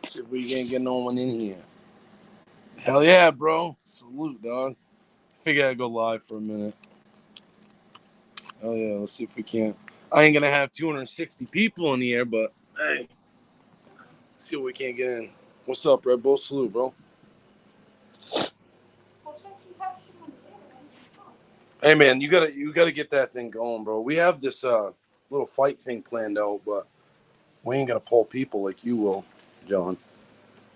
See if we can't get no one in here. Hell yeah, bro. Salute, dog. Figure I'd go live for a minute. Hell yeah, let's see if we can't. I ain't gonna have 260 people in here, but hey, let's see what we can't get in. What's up, Red Bull? Salute, bro. Hey man, you gotta get that thing going, bro. We have this little fight thing planned out, but we ain't gonna pull people like you will, John.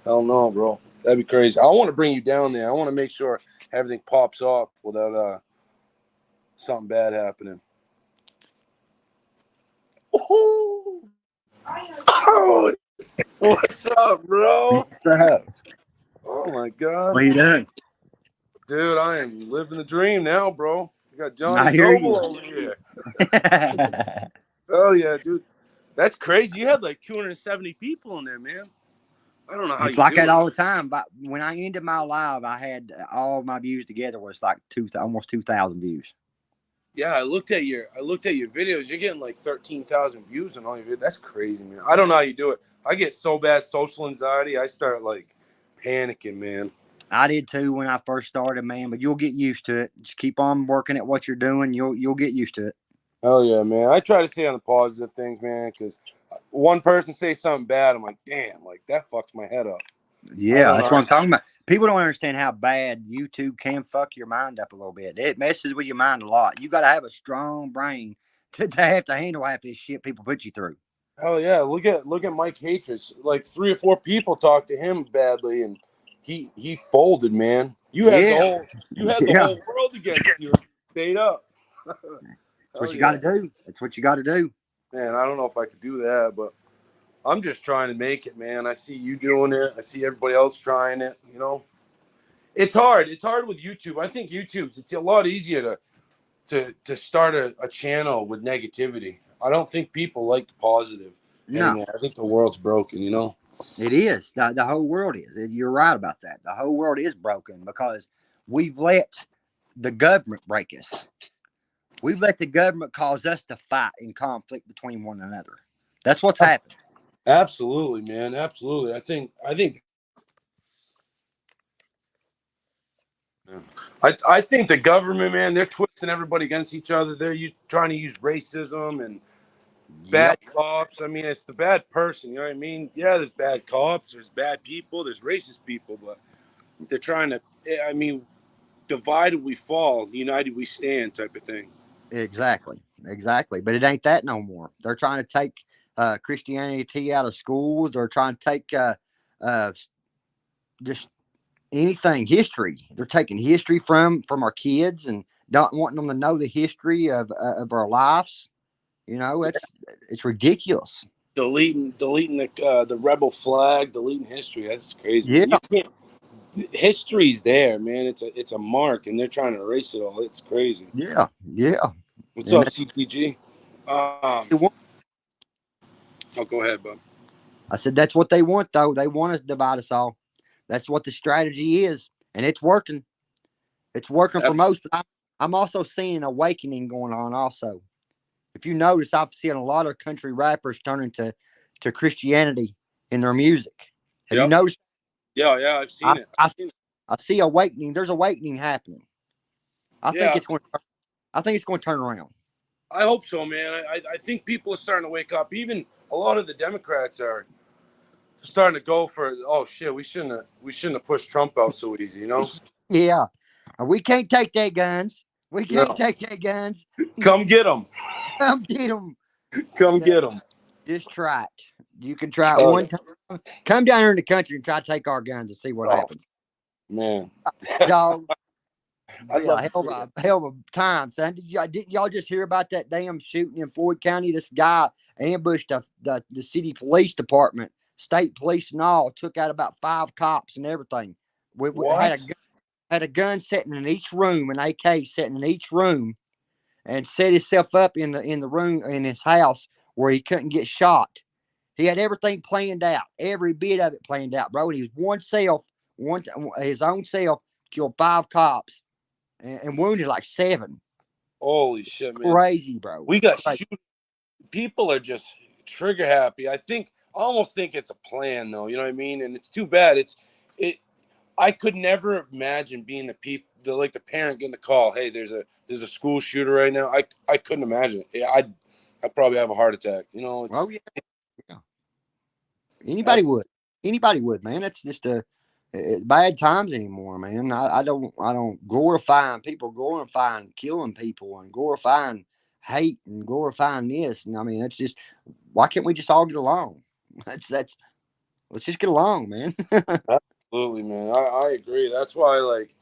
Hell no, bro. That'd be crazy. I want to bring you down there. I want to make sure everything pops off without something bad happening. Oh, oh, what's up, bro? What's up? Oh my god, What are you doing? dude, I am living the dream now, bro. You got Johnny I hear Noble you. over here. Oh yeah, dude. That's crazy. You had like 270 people in there, man. I don't know how It's you like do that it. all the time. But when I ended my live, I had all my views together was like almost 2,000 views. Yeah, I looked at your videos. You're getting like 13,000 views on all your videos. That's crazy, man. I don't know how you do it. I get so bad social anxiety. I start like panicking, man. I did too when I first started, man. But you'll get used to it. Just keep on working at what you're doing. You'll get used to it. Hell yeah, man. I try to stay on the positive things, man, because one person say something bad, I'm like, damn, like that fucks my head up. I Yeah, don't that's know. what I'm talking about. People don't understand how bad YouTube can fuck your mind up a little bit. It messes with your mind a lot. You got to have a strong brain to have to handle half this shit people put you through. Hell yeah. Look at Mike Hatrich. Like 3 or 4 people talked to him badly, and he folded, man. You had the Yeah, yeah. whole world against you. Stayed up. That's what Hell you got to yeah. do. That's what you got to do. Man, I don't know if I could do that, but I'm just trying to make it, man. I see you doing it. I see everybody else trying it, you know. It's hard. It's hard with YouTube. I think it's a lot easier to start a channel with negativity. I don't think people like the positive No, anymore. I think the world's broken, you know. it is. The whole world is. You're right about that. The whole world is broken because we've let the government break us. We've let the government cause us to fight in conflict between one another. That's what's happened. Absolutely, man. Absolutely. I think the government, man, they're twisting everybody against each other. They're trying to use racism and bad Yep. cops. I mean, it's the bad person. You know what I mean? Yeah, there's bad cops, there's bad people, there's racist people, but they're trying to. I mean, divided we fall, united we stand, type of thing. Exactly. Exactly. But it ain't that no more. They're trying to take Christianity out of schools. They're trying to take uh, just anything history. They're taking history from our kids and not wanting them to know the history of our lives. You know, it's ridiculous. Deleting the rebel flag, deleting history. That's crazy, Yeah, man. You can't. History's there, man. It's a mark, and they're trying to erase it all. It's crazy. yeah, yeah. What's And up, that's CTG? what they want. Oh, go ahead, bud. I said that's what they want, though. They want to divide us all. That's what the strategy is, and it's working. It's working for most. But I'm also seeing an awakening going on. Also, if you notice, I've seen a lot of country rappers turning to Christianity in their music. Have you Yep. noticed? Yeah, yeah. I've I, seen it. I, I see awakening. There's awakening happening. I think Yeah, it's going. I think it's going to turn around. I hope so, man. I think people are starting to wake up. Even a lot of the Democrats are starting to go for. Oh shit, we shouldn't have pushed Trump out so easy, you know? Yeah, we can't take their guns. We can't No, take their guns. come get them. Come get them. Come get them. Just try it. You can try it Oh, one time. Come down here in the country and try to take our guns and see what oh happens. man. Dog. I'd Yeah, love to see it. hell of a time, son. Didn't y'all just hear about that damn shooting in Floyd County? This guy ambushed the city police department, state police and all, took out about 5 cops and everything. We What? had a gun sitting in each room, an AK sitting in each room, and set himself up in the room in his house where he couldn't get shot. He had everything planned out, every bit of it planned out, bro. And he was his own self, killed 5 cops and wounded like 7. Holy shit, man. Crazy, bro. We got Crazy. shoot. People are just trigger happy. I almost think it's a plan, though. You know what I mean? And it's too bad. It. I could never imagine being the parent getting the call. Hey, there's a school shooter right now. I couldn't imagine it. I'd probably have a heart attack. You know, Oh it's yeah, yeah. Anybody would. Anybody would, man. That's just bad times anymore, man. I don't glorifying people, glorifying killing people, and glorifying hate and glorifying this. And I mean, it's just why can't we just all get along? That's let's just get along, man. absolutely, man. I agree. That's why, like,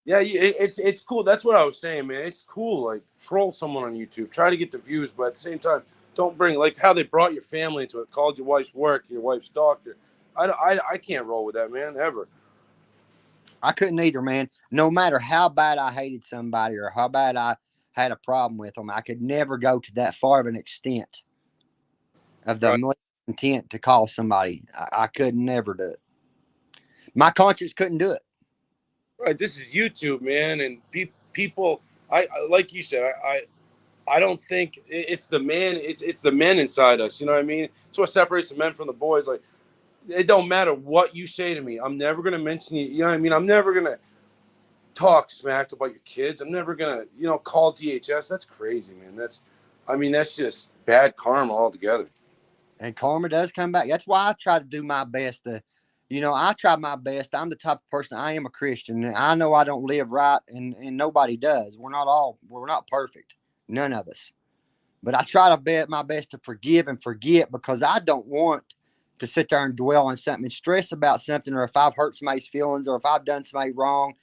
yeah, it's cool. That's what I was saying, man. It's cool. Like, troll someone on YouTube, try to get the views, but at the same time, don't bring like how they brought your family into it, called your wife's work, your wife's doctor. I can't roll with that, man, ever. I couldn't either, man. No matter how bad I hated somebody or how bad I had a problem with them, I could never go to that far of an extent of the Right, malicious intent to call somebody. I could never do it. My conscience couldn't do it. right. This is YouTube, man, and people. Like you said, I don't think it's the man. It's the men inside us. You know what I mean? It's what separates the men from the boys. Like, it don't matter what you say to me. I'm never gonna mention you. You know what I mean? I'm never gonna talk smack about your kids. I'm never gonna, call DHS. That's crazy, man. That's just bad karma altogether. And karma does come back. That's why I try to do my best to, I try my best. I'm the type of person, I am a Christian. And I know I don't live right, and nobody does. We're not perfect. None of us. But I try to bet my best to forgive and forget because I don't want to sit there and dwell on something and stress about something, or if I've hurt somebody's feelings, or if I've done somebody wrong.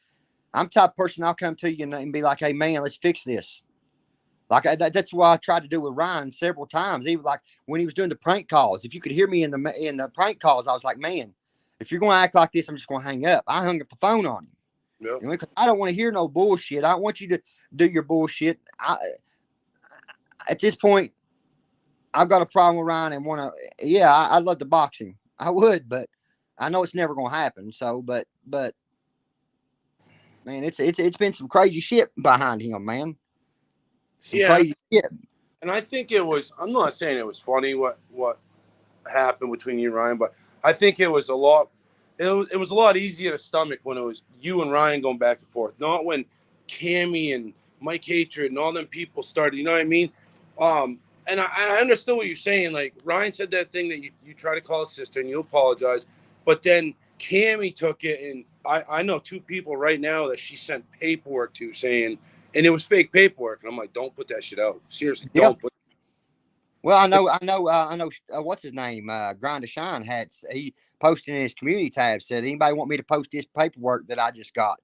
I'm the type of person, I'll come to you and be like, hey, man, let's fix this. Like that's what I tried to do with Ryan several times. Even like when he was doing the prank calls. If you could hear me in the prank calls, I was like, man, if you're going to act like this, I'm just going to hang up. I hung up the phone on him. Yep. Because I don't want to hear no bullshit. I don't want you to do your bullshit. At this point, I've got a problem with Ryan and want to. Yeah, I'd love to box him. I would, but I know it's never going to happen. So, but man, it's been some crazy shit behind him, man. Some Yeah, crazy shit. and I think it was. I'm not saying it was funny what happened between you and Ryan, but I think it was a lot. It was a lot easier to stomach when it was you and Ryan going back and forth, not when Cammy and Mike Hatred and all them people started. You know what I mean? And I understood what you're saying. Like, Ryan said that thing that you try to call his sister and you apologize, but then Cammy took it, and I know 2 people right now that she sent paperwork to saying, and it was fake paperwork, and I'm like, don't put that shit out. Seriously, Yep. don't put. Well, I know. What's his name? Grind to Shine he posted in his community tab said, anybody want me to post this paperwork that I just got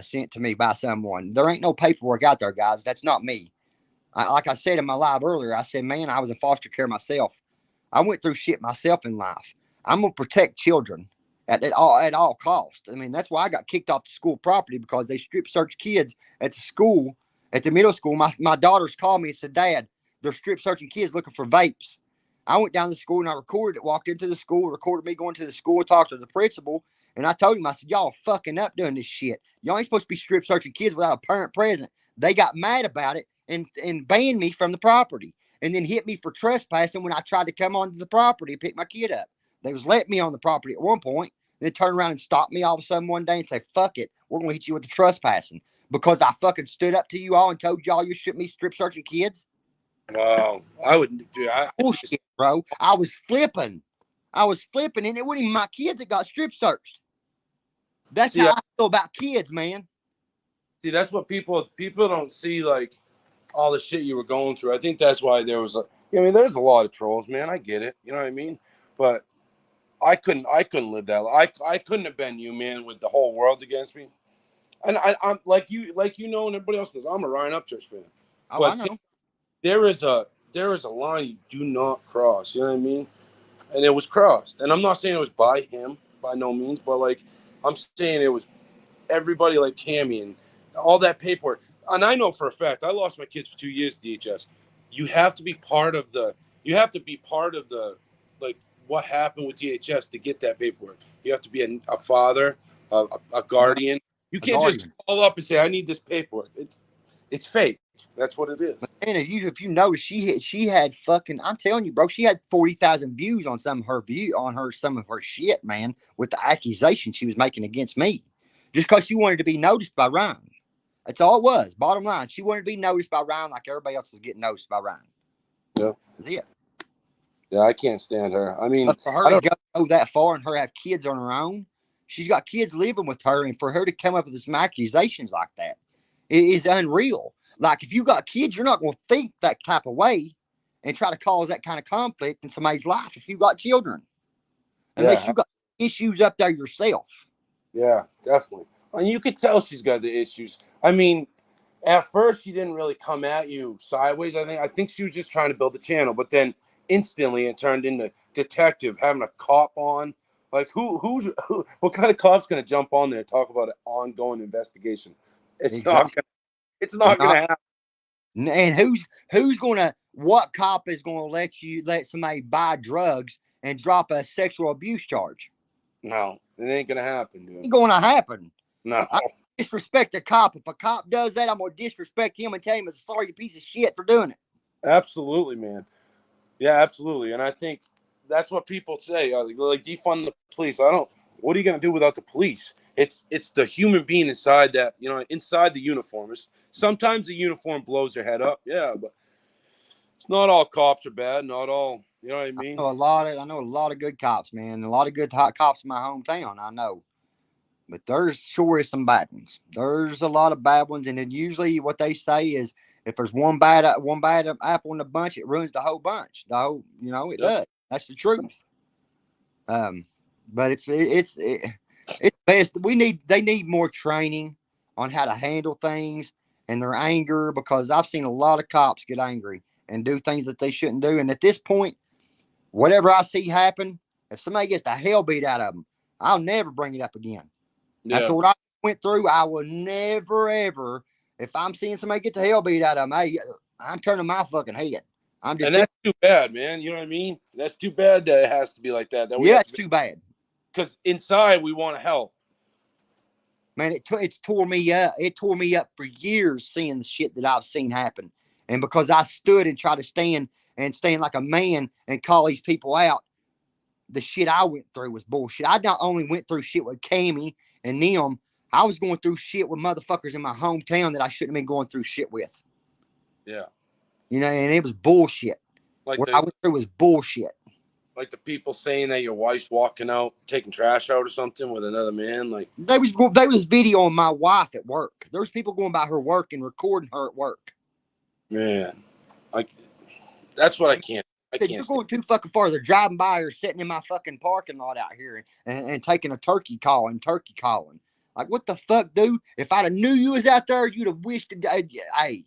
sent to me by someone? There ain't no paperwork out there, guys. That's not me. Like I said in my live earlier, I said, man, I was in foster care myself. I went through shit myself in life. I'm gonna protect children at all costs. I mean, that's why I got kicked off the school property because they strip search kids at the school, at the middle school. My daughters called me and said, Dad, they're strip searching kids looking for vapes. I went down to the school and I recorded it, walked into the school, recorded me going to the school, talked to the principal, and I told him, I said, y'all fucking up doing this shit. Y'all ain't supposed to be strip searching kids without a parent present. They got mad about it and banned me from the property and then hit me for trespassing when I tried to come onto the property and pick my kid up. They was letting me on the property at one point, then turn around and stop me all of a sudden one day and say, fuck it, we're going to hit you with the trespassing because I fucking stood up to you all and told y'all you shouldn't be strip searching kids. Wow, I would do. Bullshit, bro. I was flipping, and it wasn't even my kids that got strip searched. That's see. how I feel about kids, man. See, that's what people don't see, like all the shit you were going through. I think that's why there was there's a lot of trolls, man. I get it. You know what I mean? But I couldn't live that. I couldn't have been you, man, with the whole world against me. and I'm like you, and everybody else does. I'm a Ryan Upchurch fan, Oh, I but know. there is a line you do not cross. You know what I mean? And it was crossed. And I'm not saying it was by him, by no means, but like I'm saying it was everybody like Cammy and all that paperwork. And I know for a fact, I lost my kids for 2 years, DHS. You have to be part of the, like, what happened with DHS to get that paperwork. You have to be a father, a guardian. You A can't just guardian. call up and say, I need this paperwork. It's fake. That's what it is. And if you notice, she had fucking. I'm telling you, bro. She had 40,000 views on some of her shit, man. With the accusation she was making against me, just because she wanted to be noticed by Ryan. That's all it was. Bottom line, she wanted to be noticed by Ryan like everybody else was getting noticed by Ryan. Yeah. That's it. Yeah, I can't stand her. I mean, But for her I to don't. go that far and her have kids on her own, she's got kids living with her, and for her to come up with some accusations like that is unreal. Like if you got kids, you're not going to think that type of way and try to cause that kind of conflict in somebody's life if you got children, unless Yeah, you got issues up there yourself. yeah, definitely. And you could tell she's got the issues. I mean, at first she didn't really come at you sideways. I think she was just trying to build the channel, but then instantly it turned into detective having a cop on. Like who what kind of cop's gonna jump on there and talk about an ongoing investigation? It's not Exactly. gonna it's not gonna happen. And who's gonna what cop is gonna let somebody buy drugs and drop a sexual abuse charge? No, it ain't gonna happen, dude. Ain't gonna happen. No. I disrespect a cop. If a cop does that, I'm gonna disrespect him and tell him it's a sorry piece of shit for doing it. Absolutely, man. Yeah, absolutely. And I think that's what people say. Like defund the police. I don't. What are you going to do without the police? It's the human being inside that inside the uniform. Sometimes the uniform blows their head up. Yeah, but it's not all cops are bad. Not all. You know what I mean? I know a lot of good cops, man. A lot of good hot cops in my hometown. I know, but there's sure is some bad ones. There's a lot of bad ones, and then usually what they say is if there's one bad apple in the bunch, it ruins the whole bunch. The whole, it Yep. does. That's the truth. Um, but it's best. They need more training on how to handle things and their anger, because I've seen a lot of cops get angry and do things that they shouldn't do. And at this point, whatever I see happen, if somebody gets the hell beat out of them, I'll never bring it up again. Yeah. After what I went through, I will never ever. If I'm seeing somebody get the hell beat out of them, I'm turning my fucking head. I'm just And doing. that's too bad, man. You know what I mean? That's too bad that it has to be like that. That we Yeah, have it's to, too bad. because inside we want to help. Man, it's tore me up. It tore me up for years seeing the shit that I've seen happen. And because I stood and tried to stand like a man and call these people out, the shit I went through was bullshit. I not only went through shit with Cammy and them, I was going through shit with motherfuckers in my hometown that I shouldn't have been going through shit with. Yeah. And it was bullshit. Like What I the went through was bullshit. like the people saying that your wife's walking out taking trash out or something with another man. Like They was videoing my wife at work. There was people going by her work and recording her at work. man, like that's what I can't. I Said, can't you're stand. going too fucking far. They're driving by or sitting in my fucking parking lot out here and taking a turkey calling. Like, what the fuck, dude? If I'd have knew you was out there, you'd have wished to. Hey,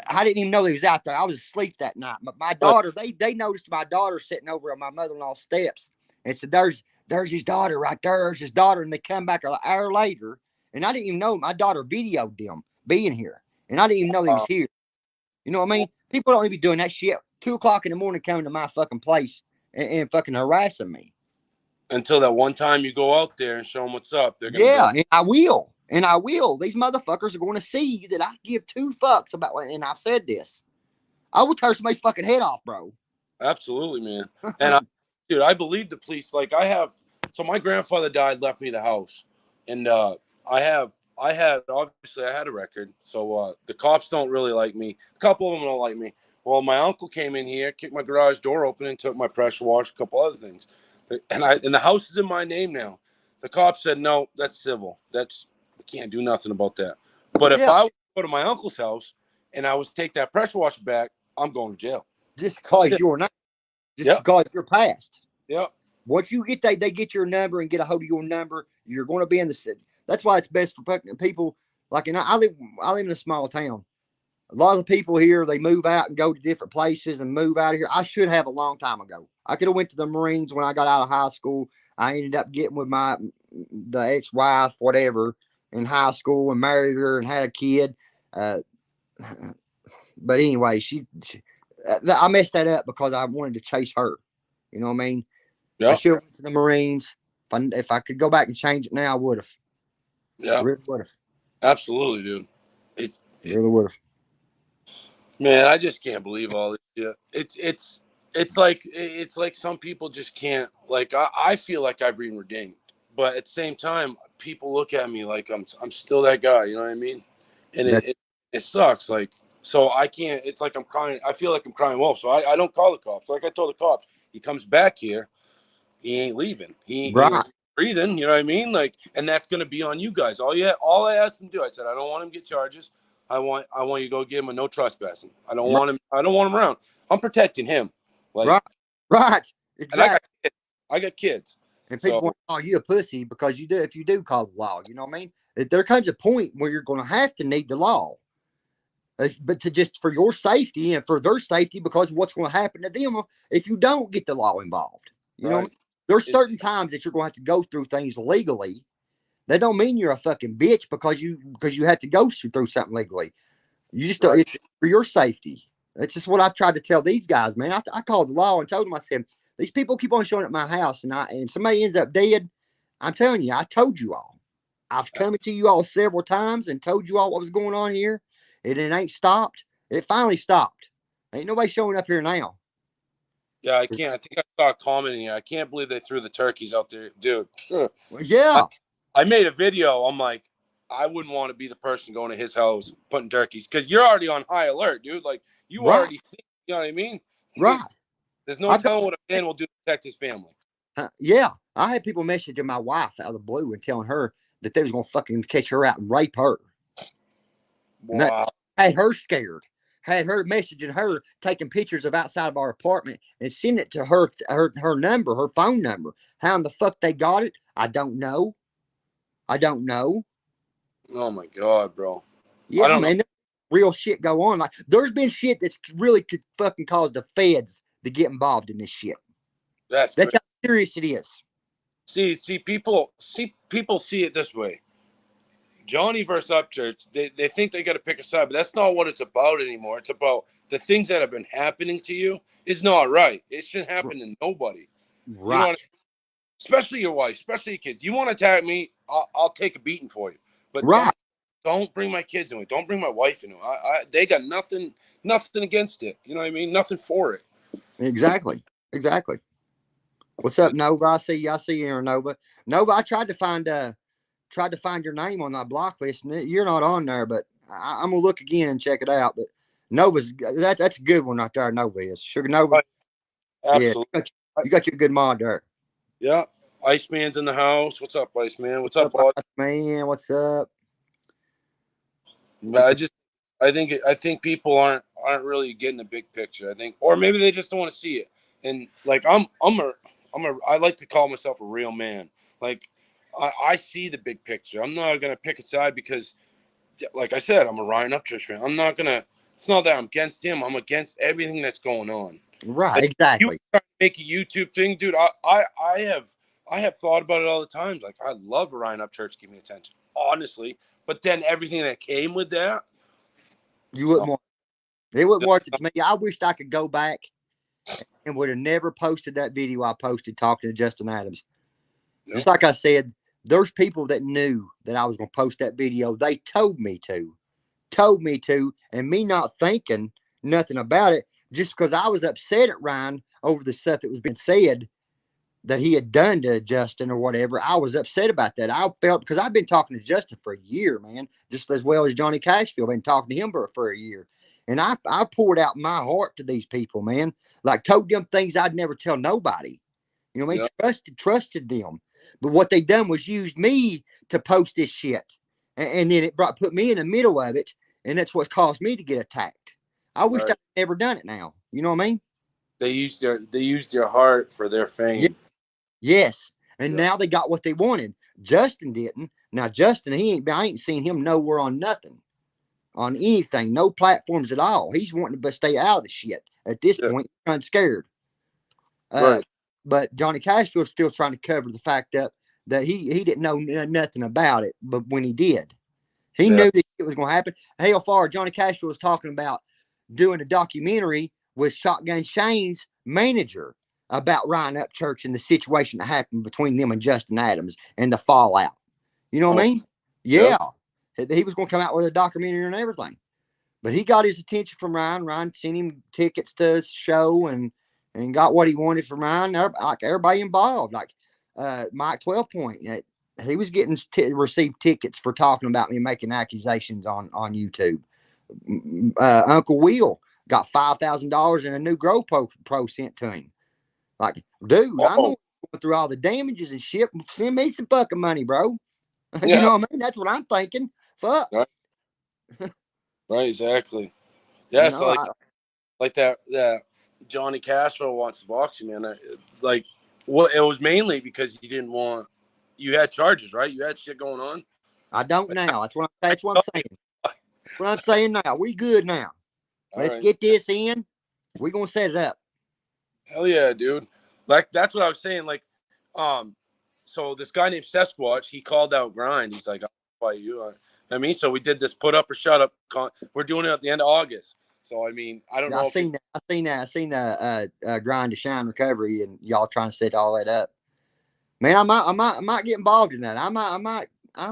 I didn't even know he was out there. I was asleep that night. But my daughter, they noticed my daughter sitting over on my mother-in-law's steps and said, "There's his daughter right there. There's his daughter." And they come back an hour later, and I didn't even know my daughter videoed them being here, and I didn't even know they was here. You know what I mean? People don't even be doing that shit. 2 o'clock in the morning coming to my fucking place and fucking harassing me. Until that one time you go out there and show them what's up, they're gonna be Yeah, like, and I will. And I will. These motherfuckers are going to see that I give two fucks about, and I've said this. I will tear somebody's fucking head off, bro. absolutely, man. And dude, I believe the police. Like I have. So my grandfather died, left me the house, and I had obviously I had a record. So the cops don't really like me. A couple of them don't like me. Well, my uncle came in here, kicked my garage door open, and took my pressure washer, a couple other things. And the house is in my name now. The cops said no, that's civil. We can't do nothing about that. But if Yeah, I go to my uncle's house and I was to take that pressure washer back, I'm going to jail. just because you're not, just Yep. because you're past. Yep. Once you get they get your number and get a hold of your number, you're going to be in the city. That's why it's best for people. Like, I live in a small town. A lot of the people here, they move out and go to different places and move out of here. I should have a long time ago. I could have went to the Marines when I got out of high school. I ended up getting with the ex-wife, whatever, in high school and married her and had a kid. Uh, but anyway, I messed that up because I wanted to chase her. You know what I mean? I Yeah. should have went to the Marines. If I could go back and change it now, I would have. Yeah. Really would have. Absolutely, dude. Really would have. Man, I just can't believe all this shit. It's like some people just can't. Like I feel like I've been redeemed, but at the same time, people look at me like I'm still that guy. You know what I mean? And That, it sucks. Like so I can't. It's like I'm crying. I feel like I'm crying wolf. So I don't call the cops. Like I told the cops, he comes back here, he ain't leaving. He ain't right, breathing. You know what I mean? Like, and that's gonna be on you guys. All I asked him to do, I said, I don't want him to get charges. I want you to go give him a no trespassing. right, I don't want him around. I'm protecting him. Like, right, right. and Exactly. I got kids. And people So want to call you a pussy because you do. If you do call the law, you know what I mean. There comes a point where you're going to have to need the law, but to just for your safety and for their safety, because what's going to happen to them if you don't get the law involved. You know, right. there's certain times that you're going to have to go through things legally. That don't mean you're a fucking bitch because you have to go through something legally. You just Right. it's for your safety. That's just what I've tried to tell these guys, man. I called the law and told them, I said, these people keep on showing up at my house and somebody ends up dead. I'm telling you, I told you all. I've come to you all several times and told you all what was going on here. And it ain't stopped. It finally stopped. Ain't nobody showing up here now. Yeah, I can't. I think I saw a comment in here. I can't believe they threw the turkeys out there, dude. Sure. Well, yeah. I made a video. I'm like, I wouldn't want to be the person going to his house putting turkeys because you're already on high alert, dude. Like you Right. already, you know what I mean? Right. There's no I've got telling what a man will do to protect his family. yeah. I had people messaging my wife out of the blue and telling her that they was gonna fucking catch her out and rape her. And that Wow. had her scared. Had her messaging her, taking pictures of outside of our apartment and sending it to her number, her phone number. How in the fuck they got it? I don't know. I don't know. Oh my god, bro. I Yeah, don't know. man, real shit go on. Like there's been shit that's really could fucking cause the feds to get involved in this shit. That's That's crazy. how serious it is. People see it this way. Johnny versus Upchurch, they think they got to pick a side, but that's not what it's about anymore. It's about the things that have been happening to you is not right. It shouldn't happen to nobody. You know what I mean? Right. Especially your wife, especially your kids. You want to attack me, I'll take a beating for you. But Right. don't bring my kids into it. Don't bring my wife into it. They got nothing against it. You know what I mean? Nothing for it. Exactly. Exactly. What's up, Nova? I see you here, Nova. Nova, I tried to find your name on that block list, and you're not on there. But I'm gonna look again and check it out. But Nova's that's a good one right there. Nova is Sugar Nova. Right. Yeah, Absolutely. you got your good mod there. Yeah. Iceman's in the house. What's up, Iceman? What's up, What's boss? up, man? What's up? But I think people aren't really getting the big picture. I think, or maybe they just don't want to see it. And like I like to call myself a real man. Like I see the big picture. I'm not gonna pick a side because, like I said, I'm a Ryan Upchurch fan. I'm not gonna. It's not that I'm against him. I'm against everything that's going on. Right, Like you exactly. trying to make a YouTube thing, dude. I have thought about it all the times. Like I love Ryan Upchurch give me attention, honestly. But then everything that came with that, You it's wouldn't not. want it. Wouldn't worth it to me. I wished I could go back and would have never posted that video I posted talking to Justin Adams. No. Just like I said, there's people that knew that I was going to post that video. They told me to, and me not thinking nothing about it, just because I was upset at Ryan over the stuff that was being said that he had done to Justin or whatever. I was upset about that. I felt because I've been talking to Justin for a year, man, just as well as Johnny Cashfield. Been talking to him for a year. And I poured out my heart to these people, man. Like told them things I'd never tell nobody. You know what I mean? No. Trusted them. But what they done was used me to post this shit. And then it put me in the middle of it. And that's what caused me to get attacked. I wish Right. I'd never done it now. You know what I mean? They used their heart for their Yeah. fame. Yes. And Yeah. now they got what they wanted. Justin didn't. Now Justin, I ain't seen him nowhere on nothing, on anything, no platforms at all. He's wanting to stay out of the shit at this Yeah. point. He's unscared. Uh, Right. but Johnny Cashville's still trying to cover the fact up that he didn't know nothing about it, but when he did, he Yeah. knew that it was going to happen. Hell far, Johnny Cashville was talking about doing a documentary with Shotgun Shane's manager about Ryan Upchurch and the situation that happened between them and Justin Adams and the fallout. You know what Oh, I mean? yeah. Yeah. He was going to come out with a documentary and everything. But he got his attention from Ryan. Ryan sent him tickets to his show and got what he wanted from Ryan. Like everybody involved, like Mike 12 Point. He was getting received tickets for talking about me making accusations on YouTube. Uncle Will got $5,000 in a new GoPro sent to him. Like, dude, I'm Oh, going through all the damages and shit. Send me some fucking money, bro. You yeah. know what I mean? That's what I'm thinking. Fuck. Right. Right. Exactly. You Yeah. So know, like that Johnny Castro wants to box you, man. Like, well, it was mainly because you didn't want. You had charges, right? You had shit going on. I don't now. That's what I'm Oh, saying. That's what I'm saying now. We good now. all Let's right. get this in. We're gonna set it up. Hell yeah, dude. Like that's what I was saying. Like, um, so this guy named Sasquatch, he called out Grind. He's like, "I'll fight you." I mean, so we did this put up or shut up. We're doing it at the end of August. So I mean, I don't Yeah, I know if it. seen that. I seen grind to shine recovery, and y'all trying to set all that up. Man, I might get involved in that. I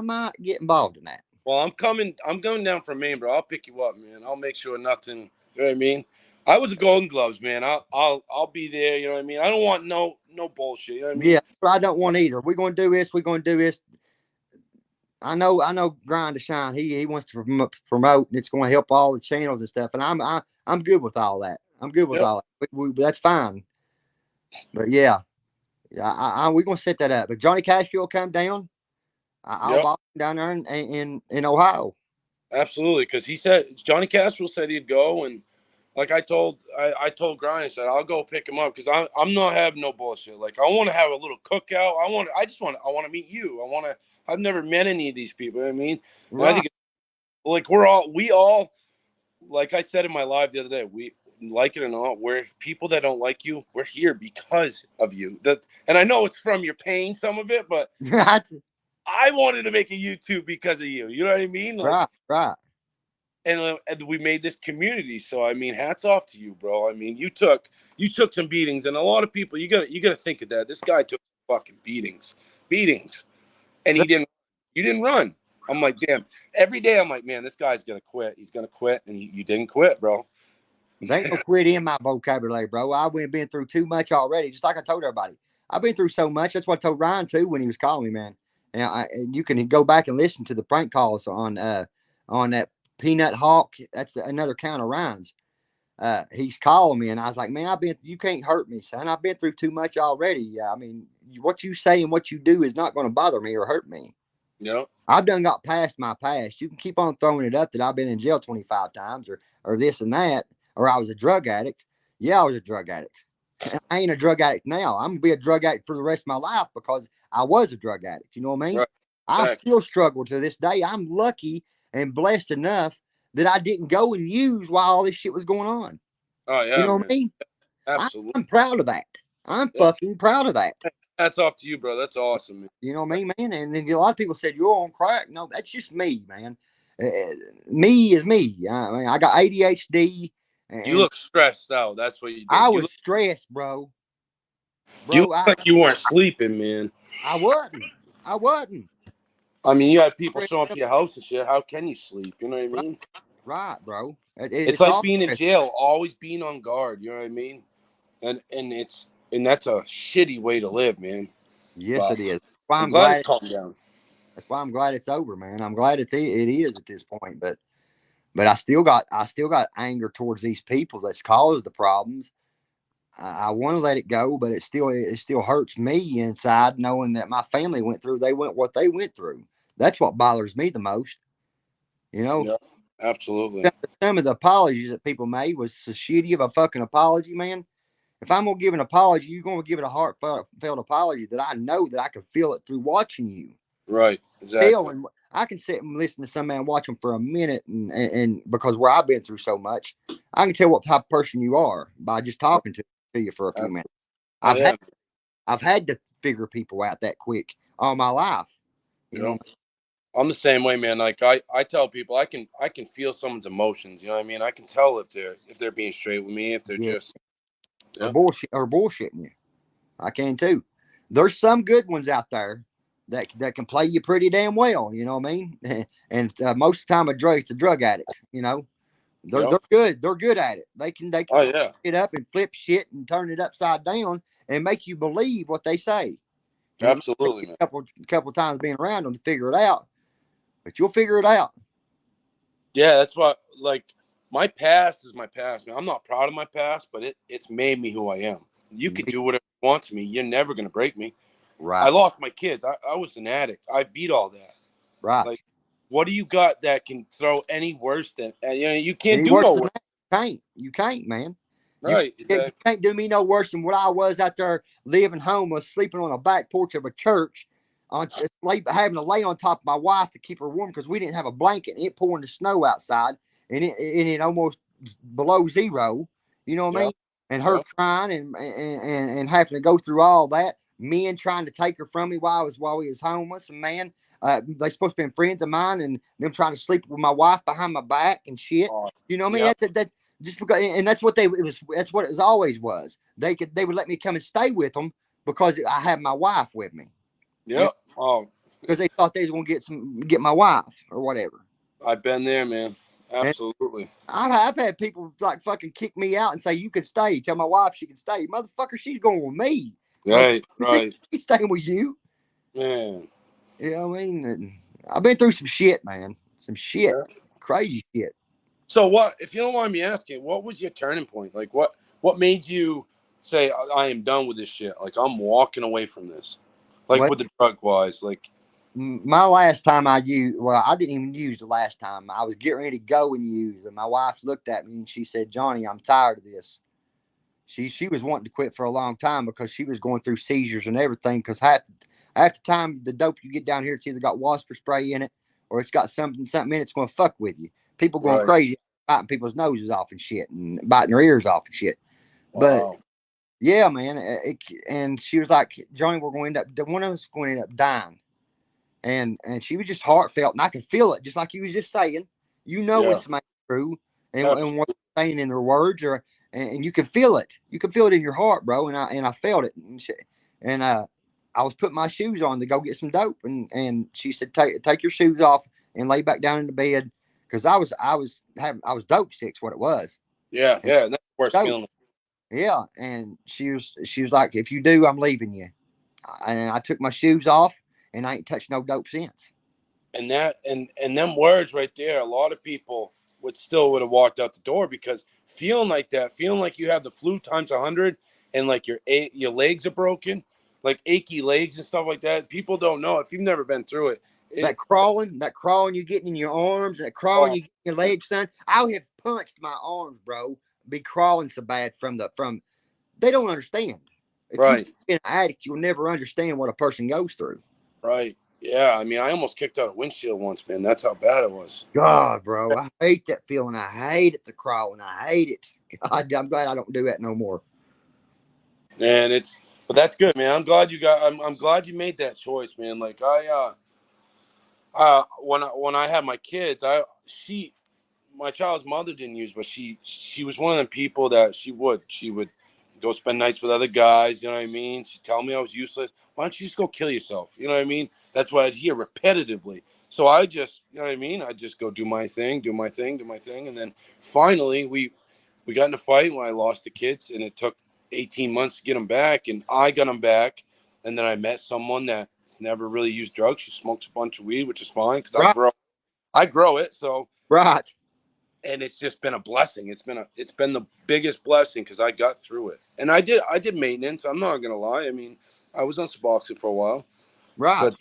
might get involved in that. Well, I'm coming. I'm going down from Maine, bro. I'll pick you up, man. I'll make sure nothing. You know what I mean? I was a Golden Gloves, man. I'll be there. You know what I mean? I don't want no bullshit. You know what I Yeah, mean? but I don't want either. We're gonna do this. We're gonna do this. I know. Grind to shine. He wants to promote, and it's going to help all the channels and stuff. And I'm good with all that. I'm good with Yep. all that. That's fine. But yeah, yeah, we're gonna set that up. If Johnny Cashville come down, I'll Yep. box him down there in Ohio. Absolutely. Because he said Johnny Castro said he'd go, and like I told Grind, I said I'll go pick him up because I'm not having no bullshit. Like I want to have a little cookout. I want to meet you. I've never met any of these people. You know what I mean, and I Right. think like we all like I said in my live the other day, we like it or not, we're people that don't like you. We're here because of you. And I know it's from your pain, some of it, but Right. I wanted to make a YouTube because of you. You know what I mean? Like, Right. Right. and we made this community. So I mean, hats off to you, bro. I mean, you took some beatings, and a lot of people you gotta think of that. This guy took fucking beatings, and So he didn't. You didn't run. I'm like, damn. Every day I'm like, man, this guy's gonna quit. He's gonna quit, and you didn't quit, bro. there ain't no quit in my vocabulary, bro. I've been through too much already. Just like I told everybody, I've been through so much. That's what I told Ryan too when he was calling me, man. And you can go back and listen to the prank calls on that Peanut Hawk. That's another count of Ryan's. He's calling me, and I was like, man, you can't hurt me, son. I've been through too much already. I mean, what you say and what you do is not going to bother me or hurt me. Yeah. I've done got past my past. You can keep on throwing it up that I've been in jail 25 times or this and that, or I was a drug addict. Yeah, I was a drug addict. I ain't a drug addict now. I'm gonna be a drug addict for the rest of my life because I was a drug addict. You know what I mean? Right. I Back. still struggle to this day. I'm lucky and blessed enough that I didn't go and use while all this shit was going on. Oh You yeah, know what man. I mean? Absolutely. I'm proud of that. I'm Yeah. fucking proud of that. That's off to you, bro. That's awesome, man. You know what I mean, man? And then a lot of people said, you're on crack. No, that's just me, man. Uh, Me is me. I mean, I got ADHD You and look stressed out. That's what you I did. was stressed, bro. You look Bro, like you weren't sleeping, man. I wasn't. I wasn't. I mean, you had people Stressed show up up. to your house and shit. How can you sleep? You know what I Right, mean? right, bro. It's It's like all being in stress. jail, always being on guard. You know what I mean? And that's a shitty way to live, man. Yes, But it is. Why I'm I'm glad glad. it's calmed down. That's why I'm glad it's over, man. I'm glad it is at this point. But I still got anger towards these people that's caused the problems. I want to let it go, but it still hurts me inside knowing that my family went what they went through. That's what bothers me the most. You know, Yeah, absolutely. some of the apologies that people made was so shitty of a fucking apology, man. If I'm gonna give an apology, you're gonna give it a heartfelt apology that I know that I can feel it through watching you. Right. Feel Exactly. and I can sit and listen to some man, watch them for a minute, and because where I've been through so much, I can tell what type of person you are by just talking to you for a few minutes. Oh I've had yeah. I've had to figure people out that quick all my life. You Yeah. know, I'm the same way, man. Like I tell people I can feel someone's emotions. You know what I mean? I can tell if they're being straight with me, if they're yeah, just or yeah. bullshitting you. I can too. There's some good ones out there that can play you pretty damn well. You know what I mean? And most of the time, it's a drug addict. You know, Yep. they're good. They're good at it. They can Oh crank yeah. it up and flip shit and turn it upside down and make you believe what they say. And it might take Absolutely, you man. a couple times being around them to figure it out, but you'll figure it out. Yeah, that's what like my past is my past, man. I'm not proud of my past, but it's made me who I am. You could do whatever you want to me. You're never gonna break me. I Right, lost my kids. I was an addict. I beat all that. right. Like, what do you got that can throw any worse than you can't Any do worse no than worse. that? You can't, man. Right, You exactly. can't do me no worse than what I was out there living homeless, sleeping on a back porch of a church, having to lay on top of my wife to keep her warm because we didn't have a blanket and it pouring the snow outside and it almost below zero. You know what I Yeah, mean? And her yeah. crying and having to go through all that. Men trying to take her from me while we was homeless. And man, they supposed to be friends of mine, and them trying to sleep with my wife behind my back and shit. Oh, You know what I mean? yeah, That just because, and that's what that's what it was always was. They would let me come and stay with them because I had my wife with me. You yeah. know, Oh, because they thought they was gonna get my wife or whatever. I've been there, man. And Absolutely. I've had people like fucking kick me out and say you can stay. Tell my wife she can stay. Motherfucker, she's going with me. Like Right, you think right, she's staying with you? man. You know what I mean? And I've been through some shit, man. Some shit, Yeah. crazy shit. So what? If you don't mind me asking, what was your turning point? Like, what made you say I am done with this shit? Like, I'm walking away from this. Like Well, with the drug wise, like my last time I used, well, I didn't even use the last time. I was getting ready to go and use, and my wife looked at me and she said, "Johnny, I'm tired of this." She was wanting to quit for a long time because she was going through seizures and everything. Because half the time the dope you get down here, it's either got wasp spray in it or it's got something in it's going to fuck with you. People going right. crazy, biting people's noses off and shit, and biting their ears off and shit. But Wow. yeah, man, and she was like, "Johnny, we're going to end up one of us going to end up dying." And she was just heartfelt, and I could feel it, just like you was just saying. You know when Yeah. somebody's true and Absolutely. what they're saying in their words, or and you can feel it. You can feel it in your heart, bro. And I felt it, and I was putting my shoes on to go get some dope, and she said, take your shoes off and lay back down in the bed because I was dope sick, what it was. Yeah, And yeah. That's the worst dope, feeling. yeah. And she was like, if you do, I'm leaving you. And I took my shoes off, and I ain't touched no dope since. And and them words right there, a lot of people would have walked out the door because feeling like that, feeling like you have the flu times 100, and like your legs are broken, like achy legs and stuff like that. People don't know if you've never been through it. It That crawling you getting in your arms, and that crawling oh you get in your legs, son. I have punched my arms, bro. Be crawling so bad from. They don't understand. If you've right, been an addict, you'll never understand what a person goes through. right, yeah. I mean, I almost kicked out a windshield once, man. That's how bad it was. God, bro, I hate that feeling. I hate it. The crawling, I hate it. God, I'm glad I don't do that no more. And but that's good, man. I'm glad you made that choice, man. Like when I had my kids, my child's mother didn't use, but she was one of the people that she would go spend nights with other guys. You know what I mean? She'd tell me I was useless. Why don't you just go kill yourself? You know what I mean? That's what I'd hear repetitively. So I just, you know what I mean? I just go do my thing, do my thing, do my thing, and then finally we got in a fight when I lost the kids, and it took 18 months to get them back, and I got them back, and then I met someone that's never really used drugs. She smokes a bunch of weed, which is fine because Right, I grow it, so right, and it's just been a blessing. It's been the biggest blessing because I got through it, and I did maintenance. I'm not gonna lie. I mean, I was on Suboxone for a while, but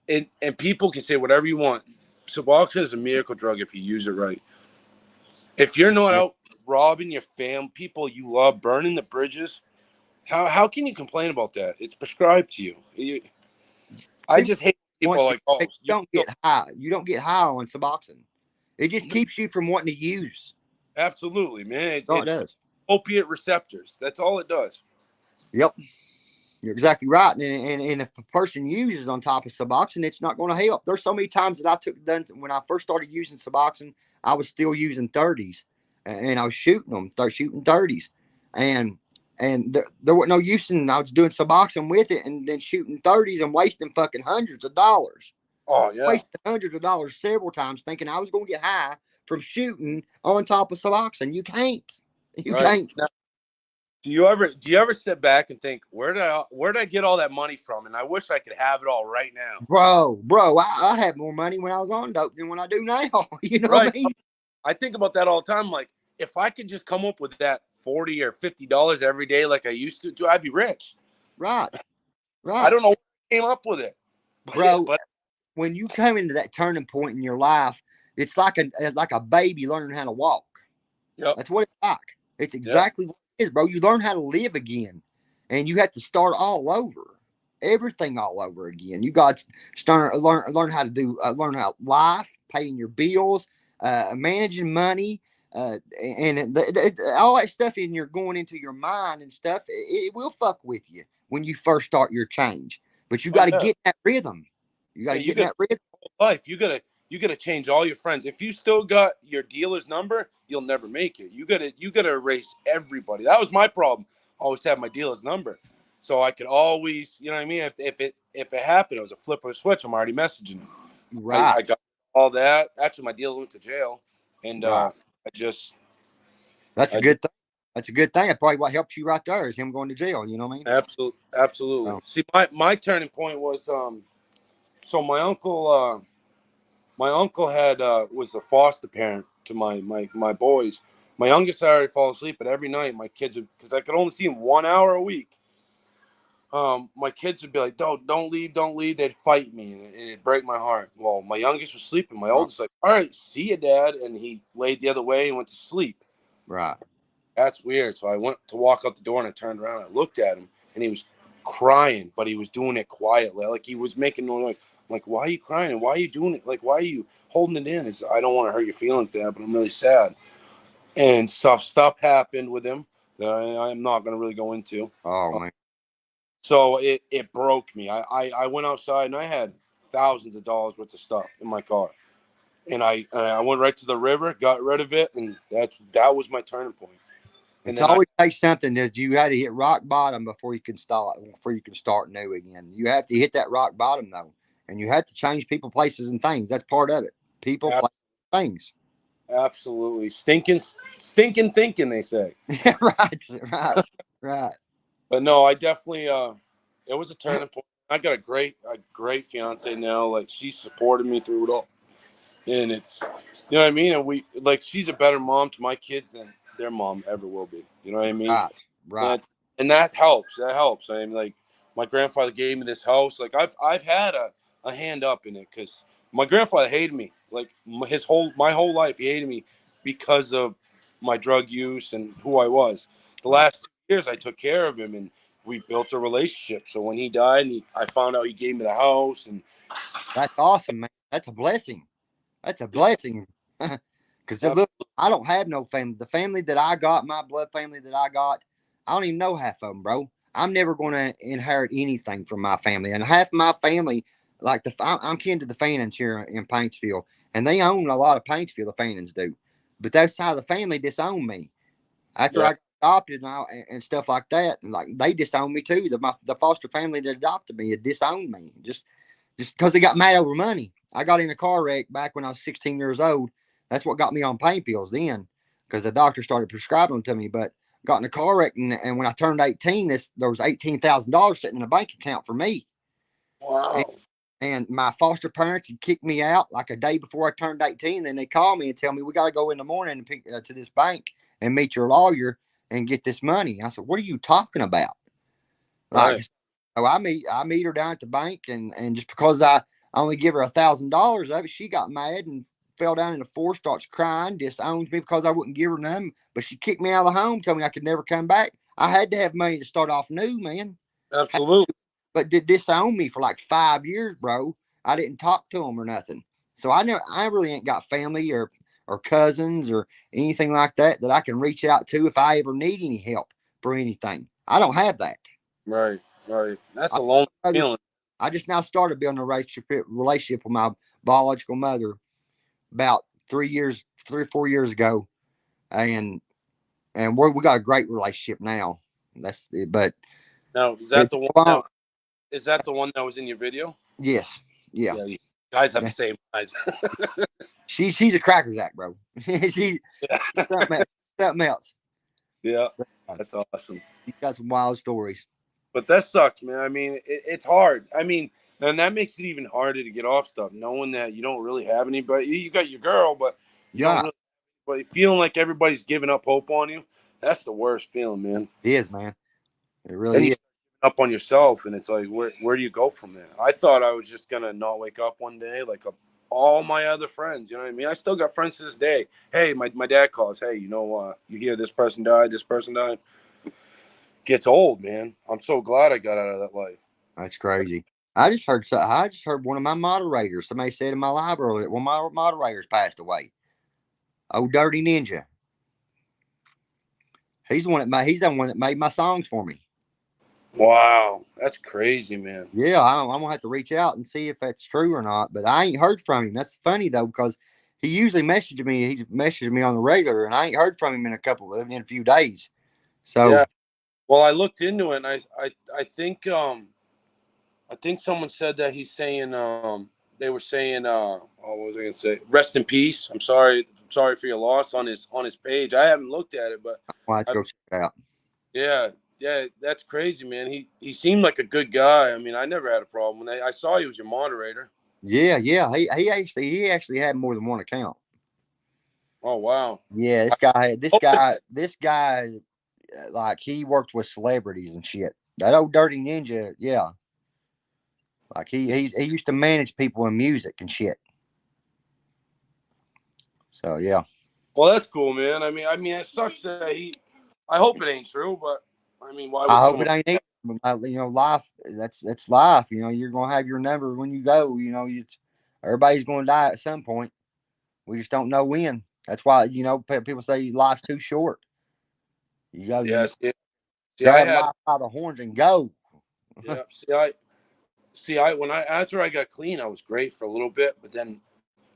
right. and people can say whatever you want. Suboxone is a miracle drug if you use it right. If you're not Yeah, out robbing your people you love, burning the bridges, How can you complain about that? It's prescribed to you. I People just hate want people like, oh, you don't get high. You don't get high on Suboxone. It just no, keeps you from wanting to use. absolutely, man. That's all it does. Opiate receptors. That's all it does. Yep. You're exactly right. And if a person uses on top of Suboxone, it's not going to help. There's so many times that I took done when I first started using Suboxone, I was still using 30s, and I was shooting them, shooting 30s, and there was no use in. I was doing Suboxone with it, and then shooting 30s and wasting fucking hundreds of dollars. Oh yeah, Wasted hundreds of dollars several times, thinking I was going to get high from shooting on top of Suboxone. You can't. You right. can't. Now, do you ever sit back and think, where did I get all that money from? And I wish I could have it all right now. Bro, I had more money when I was on dope than when I do now. You know what Right. I mean? I think about that all the time. Like, if I could just come up with that $40 or $50 every day like I used to do, I'd be rich. Right, I right. don't know where I came up with it, Bro, but when you come into that turning point in your life, it's like a baby learning how to walk. yep, That's what it's like. It's yep, exactly what it is, bro. You learn how to live again, and you have to start all over, everything all over again. You got to learn how to learn how life, paying your bills, managing money, and all that stuff in your going into your mind and stuff. It will fuck with you when you first start your change, but you oh got to yeah, get in that rhythm. You got yeah. to You get in got that rhythm. life. You gotta change all your friends. If you still got your dealer's number, you'll never make it. You gotta erase everybody. That was my problem. I always had my dealer's number, so I could always, you know what I mean. If it happened, it was a flip of a switch. I'm already messaging him. I Right, got all that. Actually, my dealer went to jail, and right. I just That's a I just good thing. That's a good thing. That's probably what helps you right there is him going to jail. You know what I mean? absolutely. So, See, my turning point was so my uncle had was a foster parent to my boys. My youngest I already fall asleep, but every night my kids would, because I could only see him 1 hour a week. My kids would be like, don't leave, don't leave. They'd fight me, and it'd break my heart. Well, my youngest was sleeping. My right, oldest like, all right, see you, Dad, and he laid the other way and went to sleep. right. That's weird. So I went to walk out the door and I turned around. And I looked at him and he was crying, but he was doing it quietly. Like he was making no noise. I'm like, why are you crying? And why are you doing it? Like, why are you holding it in? It's, I don't want to hurt your feelings, Dad, but I'm really sad. And stuff happened with him that I'm not going to really go into. Oh man, So it broke me. I went outside and I had thousands of dollars worth of stuff in my car. And I went right to the river, got rid of it, and that was my turning point. And it's then I always takes something that you had to hit rock bottom before you can start new again. You have to hit that rock bottom though, and you have to change people, places, and things. That's part of it. People, places, things. absolutely stinking thinking, they say. Right, right, right. But no, I definitely it was a turning point. I got a great fiance now. Like she supported me through it all, and it's, you know what I mean. And we, like, she's a better mom to my kids than their mom ever will be. You know what I mean? Right, right. And and that helps. That helps. I mean, like, my grandfather gave me this house. Like I've had a hand up in it because my grandfather hated me. Like my whole life, he hated me because of my drug use and who I was. The Right. last 2 years, I took care of him, and we built a relationship. So when he died, I found out he gave me the house, and That's awesome, man. That's a blessing. That's a blessing. Because look, I don't have no family. The family that I got, my blood family that I got, I don't even know half of them, bro. I'm never going to inherit anything from my family. And half my family, like I'm kin to the Fannons here in Paintsville, and they own a lot of Paintsville. The Fannons do, but that side of the family disowned me after yeah, I got adopted and stuff like that. And like they disowned me too. The foster family that adopted me had disowned me just because they got mad over money. I got in a car wreck back when I was 16 years old. That's what got me on pain pills then, because the doctor started prescribing them to me. But got in a car wreck, and when I turned 18, there was $18,000 sitting in a bank account for me. And, wow, and my foster parents had kicked me out like a day before I turned 18. Then they called me and tell me we got to go in the morning and pick to this bank and meet your lawyer and get this money. I said, "What are you talking about?" Like, right, so I meet her down at the bank, and just because I only give her $1,000 of it, she got mad and fell down in the floor, starts crying, disowns me because I wouldn't give her none. But she kicked me out of the home, told me I could never come back. I had to have money to start off new, man. Absolutely. But did disown me for like 5 years, bro. I didn't talk to them or nothing. So I really ain't got family or cousins or anything like that that I can reach out to if I ever need any help for anything. I don't have that. Right. Right. That's I, a lonely other, feeling. I just now started building a relationship with my biological mother about 3 years, 3 or 4 years ago, and we got a great relationship now. But Now, is that it's the one that long. was in your video? Yes, yeah. Yeah, you guys have the same eyes. She's a cracker jack, bro. She's Yeah. something else. Something else. Yeah. Uh, That's awesome. She's got some wild stories. But that sucks, man. I mean, it's hard. I mean, and that makes it even harder to get off stuff, knowing that you don't really have anybody. You got your girl, but you don't Yeah, really. But feeling like everybody's giving up hope on you, that's the worst feeling, man. it is, man. It Then really you is. up on yourself, and it's like, where do you go from there? I thought I was just gonna not wake up one day like all my other friends. You know what I mean? I still got friends to this day. Hey, my dad calls. Hey, you hear this person died? This person died. Gets old, man. I'm so glad I got out of that life. That's crazy. I just heard one of my moderators. Somebody said in my library that one of my moderators passed away. Oh, Dirty Ninja. He's the one that made my songs for me. Wow, that's crazy, man. Yeah, I'm gonna have to reach out and see if that's true or not. But I ain't heard from him. That's funny though, because he usually messages me. He's messaged me on the regular, and I ain't heard from him in a few days. So Yeah. Well, I looked into it, and I think someone said that he's saying they were saying what was I gonna say? Rest in peace. I'm sorry for your loss on his page. I haven't looked at it, but I'll have to I, go check it out. yeah, yeah, that's crazy, man. He seemed like a good guy. I mean, I never had a problem. When I saw he was your moderator. Yeah, yeah. He actually had more than one account. Oh wow. Yeah, I this guy, this hope that, guy, this guy, like he worked with celebrities and shit. That old Dirty Ninja, yeah, like he used to manage people in music and shit. So yeah, well, that's cool, man. I mean, it sucks that he. I hope it ain't true, but I mean, why would I hope someone? it ain't either. But, life. That's life. You're gonna have your number when you go. Everybody's gonna die at some point. We just don't know when. That's why people say life's too short. You Yeah, see, I grab had. life by the horns and go. Yeah, see, I when I after I got clean, I was great for a little bit, but then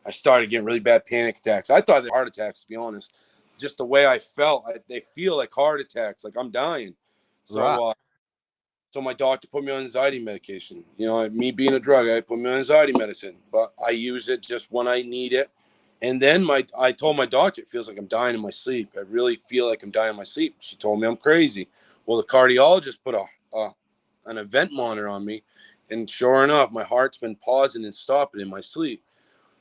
I started getting really bad panic attacks. I thought they were heart attacks, to be honest. Just the way I felt, they feel like heart attacks, like I'm dying. Right, So, so my doctor put me on anxiety medication. Me being a drug, I put me on anxiety medicine, but I use it just when I need it. And then I told my doctor, it feels like I'm dying in my sleep. I really feel like I'm dying in my sleep. She told me I'm crazy. Well, the cardiologist put an event monitor on me, and sure enough, my heart's been pausing and stopping in my sleep.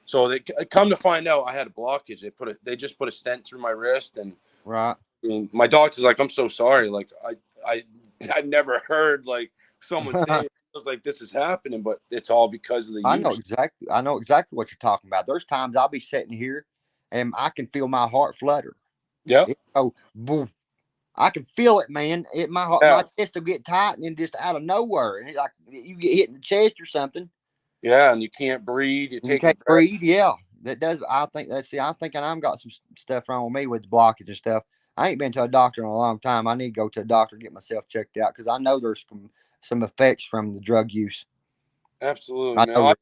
So they come to find out I had a blockage. They just put a stent through my wrist, right. and my doctor's like, I'm so sorry. Like I I never heard like someone say it. I was like, this is happening, but it's all because of the use. I know exactly what you're talking about. There's times I'll be sitting here and I can feel my heart flutter. Yep. It go boom. I can feel it, man. My Yeah. chest will get tight and then just out of nowhere, and it's like you get hit in the chest or something, Yeah. And you can't breathe. You're and you taking a can't breath. breathe. Yeah, that does. I think that's. See, I'm thinking I've got some stuff wrong with me with the blockage and stuff. I ain't been to a doctor in a long time. I need to go to a doctor and get myself checked out because I know there's some effects from the drug use. Absolutely, I man. know I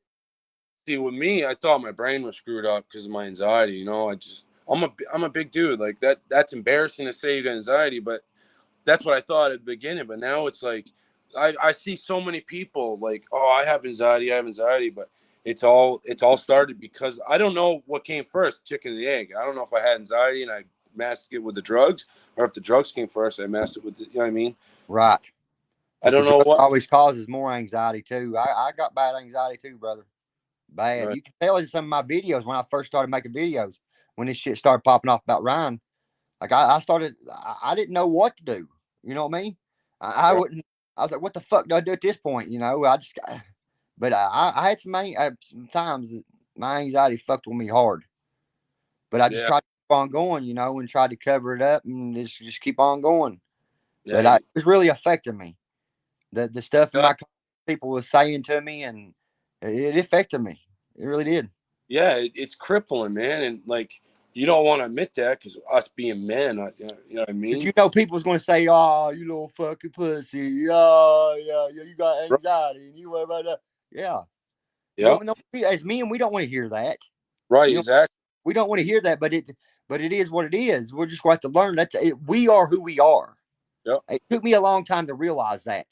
see with me, I thought my brain was screwed up because of my anxiety. I'm a big dude. Like that's embarrassing to say you got anxiety, but that's what I thought at the beginning. But now it's like I see so many people like, oh, I have anxiety, but it's all started because I don't know what came first, chicken and the egg. I don't know if I had anxiety and I masked it with the drugs, or if the drugs came first, I masked it with you know what I mean? right. I But the don't know drug what. always causes more anxiety too. I got bad anxiety too, brother. Bad. Right. You can tell in some of my videos when I first started making videos when this shit started popping off about Ryan. Like I started, I didn't know what to do. You know what I mean? I Right. wouldn't. I was like, what the fuck do I do at this point? I just got. But I had some times that my anxiety fucked with me hard. But I just Yeah. tried to keep on going, and tried to cover it up and just keep on going. But Yeah, it was really affecting me. The stuff yeah, people was saying to me, and it affected me. It really did. yeah, it's crippling, man. And like, you don't want to admit that because us being men, you know what I But mean? people's going to say, "Oh, you little fucking pussy. Yeah, yeah, yeah, you got Right. anxiety, and you worry about that." Yeah. Yep. No, as men, we don't want to hear that. Right. You know, Exactly. we don't want to hear that, but it is what it is. We're just going to have to learn we are who we are. Yep. It took me a long time to realize that.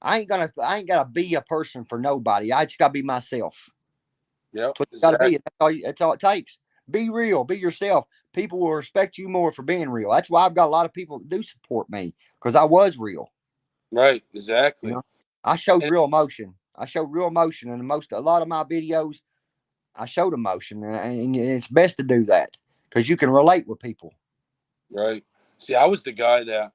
I ain't gotta be a person for nobody. I just gotta be myself. Yep. That's what you gotta Exactly. be. That's all it takes. Be real, be yourself. People will respect you more for being real. That's why I've got a lot of people that do support me, because I was real. Right. You Exactly. know, I showed And real emotion. I showed real emotion, and a lot of my videos, I showed emotion, and it's best to do that because you can relate with people. right. See, I was the guy that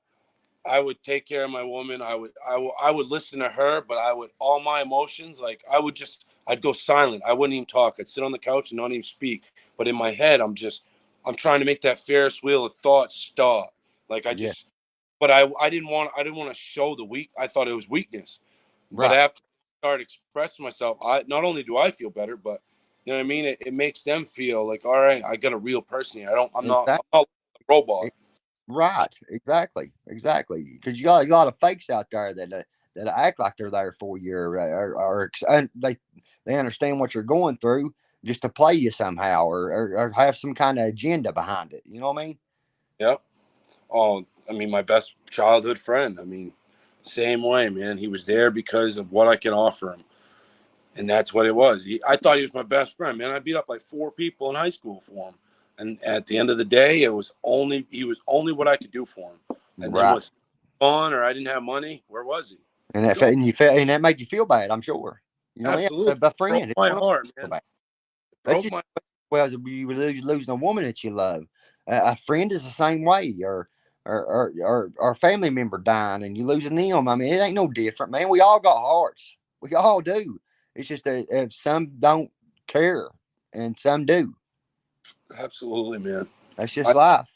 I would take care of my woman. I would listen to her, but I would all my emotions, like I'd go silent. I wouldn't even talk. I'd sit on the couch and not even speak. But in my head, I'm trying to make that Ferris wheel of thoughts stop. Like Yeah, but I didn't want to show the weak. I thought it was weakness. But right. after I started expressing myself, I not only do I feel better, but you know what I mean. It makes them feel like, all right, I got a real person here. Exactly. I'm not a robot. Right, exactly, exactly. Because you got a lot of fakes out there that act like they're there for you, and they understand what you're going through just to play you somehow, or have some kind of agenda behind it. You know what I mean? Yeah. Oh, I mean, my best childhood friend. I mean, same way, man. He was there because of what I can offer him, and that's what it was. I thought he was my best friend, man. I beat up like four people in high school for him, and at the end of the day, he was only what I could do for him. And then Right. what's on, or I didn't have money. Where was he? And Gone. and that made you feel bad. I'm sure. You know, yeah, Absolutely a broke friend. It's my one of heart, feel man. bad. It That's broke just my well, as you losing a woman that you love. A friend is the same way, or a family member dying and you losing them. I mean, it ain't no different, man. We all got hearts. We all do. It's just that if some don't care and some do. absolutely, man. That's just I, life.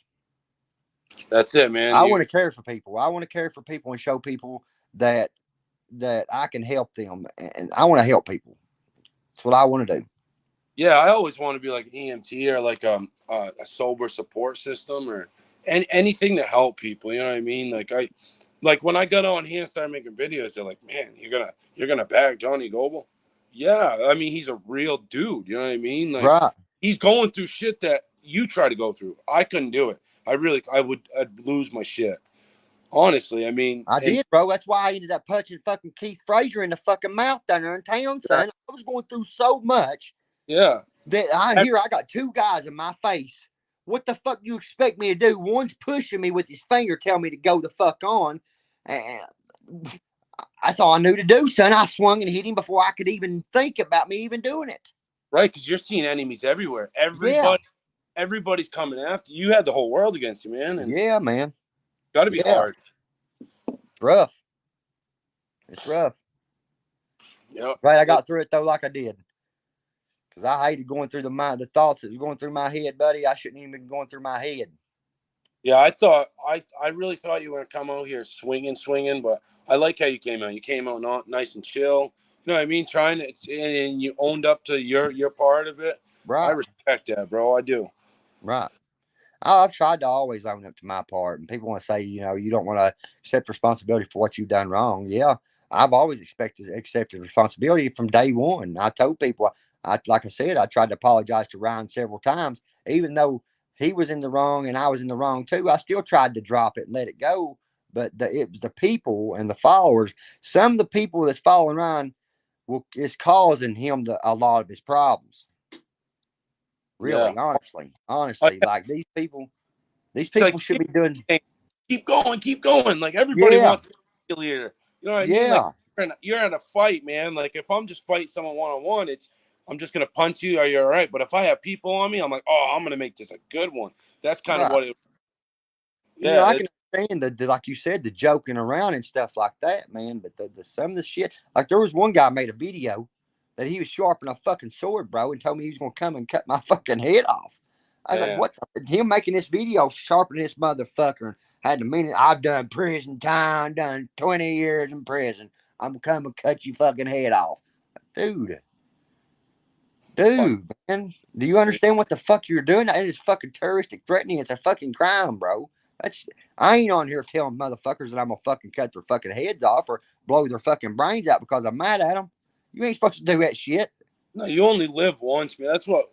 that's it, man. I want to care for people. I want to care for people and show people that I can help them, and I want to help people. That's what I want to do. Yeah, I always want to be like EMT or like a sober support system or anything to help people. You know what I mean? Like when I got on here and started making videos, they're like, "Man, you're gonna bag Johnny Goble?" Yeah, I mean he's a real dude. You know what I mean? Like Right. he's going through shit that you try to go through. I couldn't do it. I'd lose my shit. Honestly, I mean, I and did, bro. That's why I ended up punching fucking Keith Frazier in the fucking mouth down there in town, yeah, son. I was going through so much yeah, that I got two guys in my face. What the fuck you expect me to do? One's pushing me with his finger, telling me to go the fuck on. And that's all I knew to do, son. I swung and hit him before I could even think about me even doing it. right. Because you're seeing enemies everywhere. Yeah. Everybody's coming after you. You had the whole world against you, man, and Yeah, man. got to be Yeah. hard. It's rough. It's rough. Yep. Glad I got through it though, like I did. Because I hated going through the thoughts that was going through my head, buddy. I shouldn't even been going through my head. Yeah, I really thought you were gonna come out here swinging, but I like how you came out. You came out not nice and chill. You know what I mean? Trying to and you owned up to your part of it. I Right. respect that, bro. I do. Right. I've tried to always own up to my part, and people want to say, you don't want to accept responsibility for what you've done wrong. Yeah, I've always accepted responsibility from day one. I told people, like I said, I tried to apologize to Ryan several times, even though he was in the wrong and I was in the wrong too. I still tried to drop it and let it go. But it was the people and the followers. Some of the people that's following Ryan is causing him a lot of his problems. Yeah. Really, honestly, I, like these it's like people should be doing. keep going. Like everybody Yeah, wants to be a leader. You know what I mean? Like yeah, you're in a fight, man. Like if I'm just fighting someone one on one, I'm just gonna punch you. Are you all right? But if I have people on me, I'm like, oh, I'm gonna make this a good one. That's kind of right. what it. Yeah, Yeah, I can understand like you said, the joking around and stuff like that, man. But some of the shit, like there was one guy made a video that he was sharpening a fucking sword, bro, and told me he was gonna come and cut my fucking head off. I was like, man. what? Him making this video, sharpening this motherfucker, Had the minute I've done prison time, done 20 years in prison. I'm coming to cut your fucking head off. Dude, Fuck. man. Do you understand what the fuck you're doing? That is fucking terroristic threatening. It's a fucking crime, bro. That's I ain't on here telling motherfuckers that I'm gonna fucking cut their fucking heads off or blow their fucking brains out because I'm mad at them. You ain't supposed to do that shit. No, you only live once, man.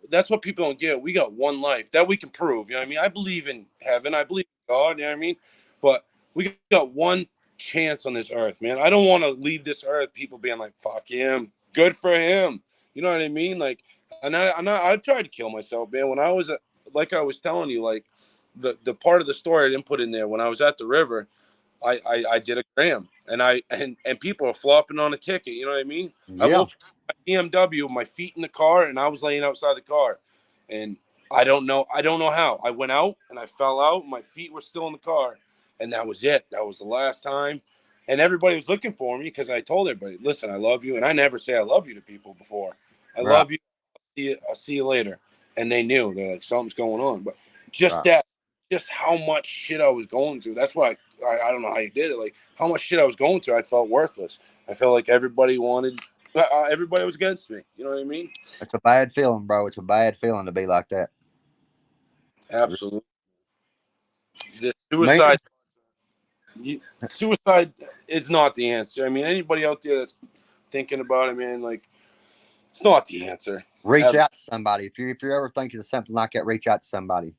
That's what people don't get. We got one life that we can prove. You know what I mean? I believe in heaven. I believe in God. You know what I mean? But we got one chance on this earth, man. I don't want to leave this earth. People being like, "Fuck him, good for him." You know what I mean? Like, I've tried to kill myself, man. When I was like I was telling you, like the part of the story I didn't put in there when I was at the river. I did a gram and people are flopping on a ticket. You know what I mean? I Yeah, woke up in my BMW, my feet in the car, and I was laying outside the car, and I don't know how I went out and I fell out. My feet were still in the car, and that was it. That was the last time. And everybody was looking for me because I told everybody, "Listen, I love you," and I never say I love you to people before. I right, love you. I'll see you later. And they knew they're like something's going on, but just right. that just how much shit I was going through. That's why I don't know how you did it. Like how much shit I was going through, I felt worthless. I felt like everybody was against me. You know what I mean? It's a bad feeling, bro. It's a bad feeling to be like that. Absolutely. The Me, suicide is not the answer. I mean, anybody out there that's thinking about it, man, like it's not the answer. reach out to somebody. If you're ever thinking of something like that, reach out to somebody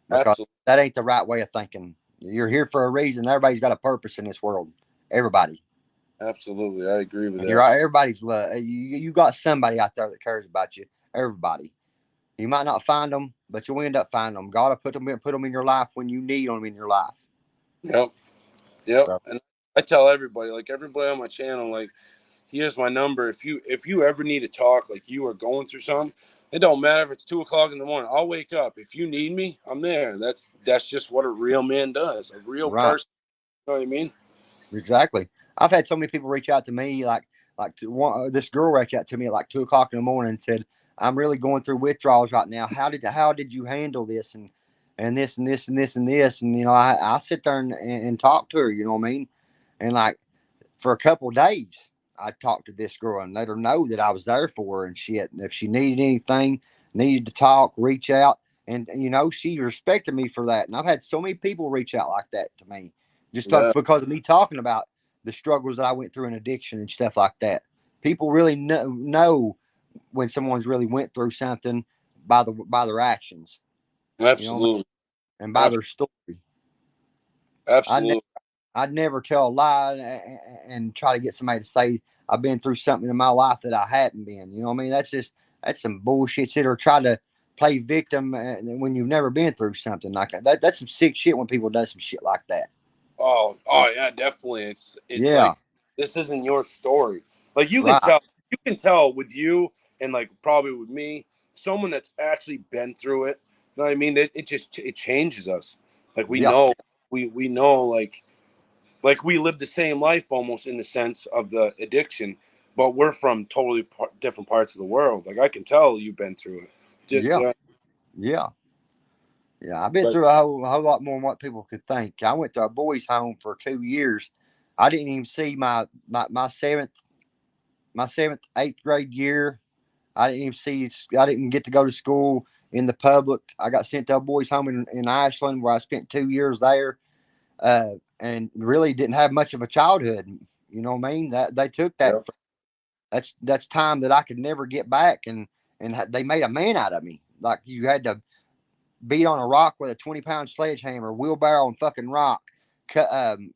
because Absolutely, that ain't the right way of thinking. You're here for a reason. Everybody's got a purpose in this world. Everybody. absolutely, I agree with And you're that. right. Everybody's you got somebody out there that cares about you. Everybody. You might not find them, but you'll end up finding them. God will put them in your life when you need them in your life. Yep, yep. So, And I tell everybody, like everybody on my channel, like here's my number. If you ever need to talk, like you are going through something, it don't matter if it's 2 o'clock in the morning. I'll wake up. If you need me, I'm there. That's just what a real man does. A real right. person. You know what I mean? Exactly. I've had so many people reach out to me, this girl reached out to me at like 2 o'clock in the morning and said, "I'm really going through withdrawals right now. How did you handle this and this and this and this and this?" And I sit there and talk to her. You know what I mean? And like for a couple of days, I talked to this girl and let her know that I was there for her and shit. And if she needed anything, needed to talk, reach out. And she respected me for that. And I've had so many people reach out like that to me, just Yeah, because of me talking about the struggles that I went through in addiction and stuff like that. People really know when someone's really went through something by their actions, absolutely, and by Ab- their story. I absolutely. I'd never tell a lie and try to get somebody to say I've been through something in my life that I hadn't been. You know what I mean? That's some bullshit shit, or try to play victim when you've never been through something like that. That's some sick shit when people do some shit like that. Oh yeah, definitely. It's Yeah, like this isn't your story. Like right. you can tell with you and like probably with me, someone that's actually been through it. You know what I mean? It changes us. Like we Yeah, know we know like we live the same life almost in the sense of the addiction, but we're from totally different parts of the world. Like I can tell you've been through it. yeah, Yeah, yeah, yeah. I've been but through a whole lot more than what people could think. I went to a boys' home for 2 years. I didn't even see my seventh, eighth grade year. I didn't even see. I didn't get to go to school in the public. I got sent to a boys' home in Ashland, where I spent 2 years there, and really didn't have much of a childhood. You know what I mean? That they took that. yeah, That's time that I could never get back, and they made a man out of me. Like you had to beat on a rock with a 20-pound sledgehammer, wheelbarrow and fucking rock, carrying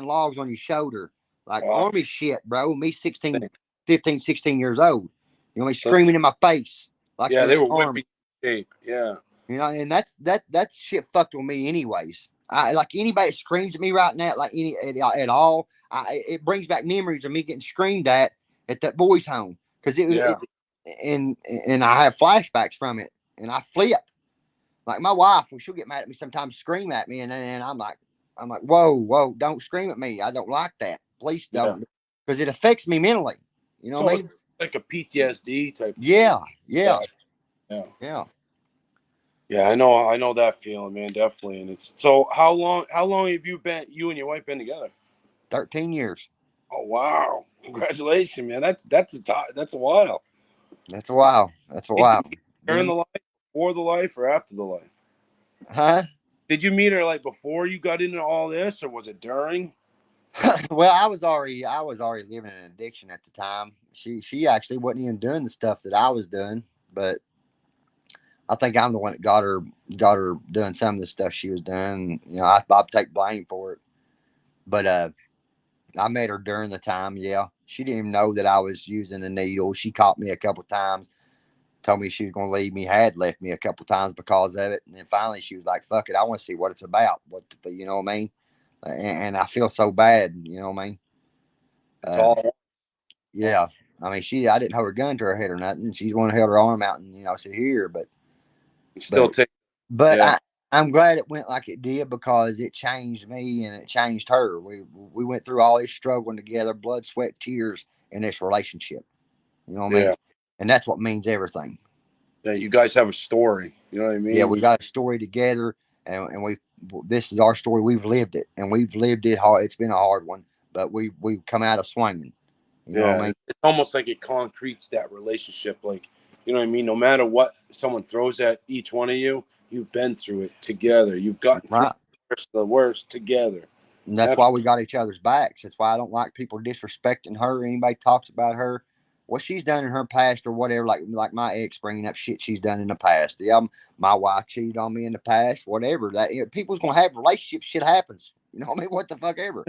logs on your shoulder, like uh, army shit, bro. Me 16, 15, 16 years old. Me so, screaming in my face like yeah, it was they the were army. whipping shape. Yeah, And that shit fucked with me anyways. I like anybody that screams at me right now, like at all. It brings back memories of me getting screamed at that boys' home because yeah, and I have flashbacks from it, and I flip. Like my wife, she'll get mad at me sometimes, scream at me, and I'm like, whoa, whoa, don't scream at me. I don't like that. Please yeah. don't, because it affects me mentally. You know what So I it's mean? like a PTSD type of thing. Yeah, Yeah, yeah, yeah. yeah. Yeah, I know that feeling, man, definitely. And it's so how long have you and your wife been together? 13 years. Oh wow. Congratulations, man. That's a while. That's a while. That's a Did you while. meet her in Been, the life, before the life, or after the life? huh? Did you meet her like before you got into all this, or was it during? Well, I was already living an addiction at the time. She actually wasn't even doing the stuff that I was doing, but I think I'm the one that got her doing some of the stuff she was doing. You know, I take blame for it. But I met her during the time. Yeah, she didn't even know that I was using the needle. She caught me a couple times. Told me she was going to leave me. Had left me a couple times because of it. And then finally she was like, "Fuck it, I want to see what it's about." You know what I mean? And I feel so bad. You know what I mean? It's Uh, all yeah. I mean, I didn't hold her gun to her head or nothing. She's the one who held her arm out and said here, you still but take. But Yeah, I'm glad it went like it did because it changed me and it changed her. We went through all this struggling together, blood, sweat, tears in this relationship. You know what I mean? yeah, And that's what means everything. yeah. You guys have a story. You know what I Yeah, mean? we got a story together, and we this is our story. We've lived it, and we've lived it hard. It's been a hard one, but we've come out of swinging. You know what I Yeah, mean? it's almost like it concretes that relationship. Like, you know what I mean? No matter what someone throws at each one of you, you've been through it together. You've gotten through Right. the worst together. And that's why Absolutely. we got each other's backs. That's why I don't like people disrespecting her. Anybody talks about her, what she's done in her past or whatever. Like my ex bringing up shit she's done in the past. Yeah, my wife cheated on me in the past. Whatever people's gonna have relationships. Shit happens. You know what I mean? What the fuck ever.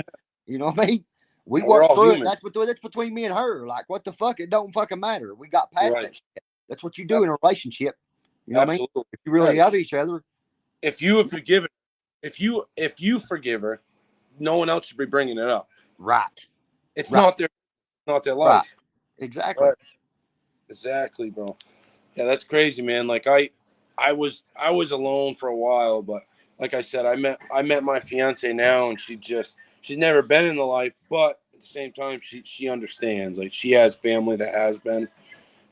You know what I mean? We And we're worked all through it. human. That's between me and her. Like what the fuck? It don't fucking matter. We got past Right. that shit. That's what you do in a relationship. You know what I mean? Absolutely. If you really Right. love each other, If you have forgiven, if you forgive her, no one else should be bringing it up. right, It's right, not their right, life. exactly. Right. Exactly, bro. Yeah, that's crazy, man. Like I was alone for a while, but like I said, I met my fiance now, and she's never been in the life, but at the same time, she understands. Like she has family that has been,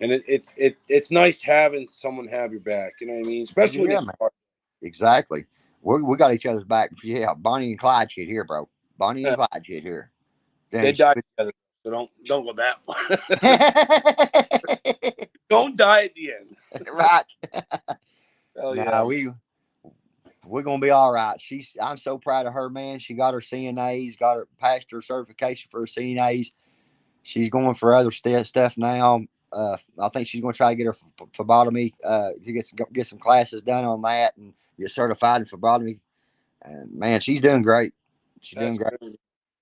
and it's nice having someone have your back. You know what I mean? Oh Especially when yeah, you're man. hard. Exactly. We got each other's back. Yeah, Bonnie and Clyde shit here, bro. Bonnie and Clyde shit here. They Dang. die together, so don't go that far. Don't die at the end. Right. Hell yeah, Nah, we're gonna be all right. I'm so proud of her, man. She got her CNAs, got her passed her certification for her CNAs. She's going for other stuff now. I think she's going to try to get her phlebotomy. To get some classes done on that and get certified in phlebotomy. And man, she's doing great. She's doing that's great. crazy.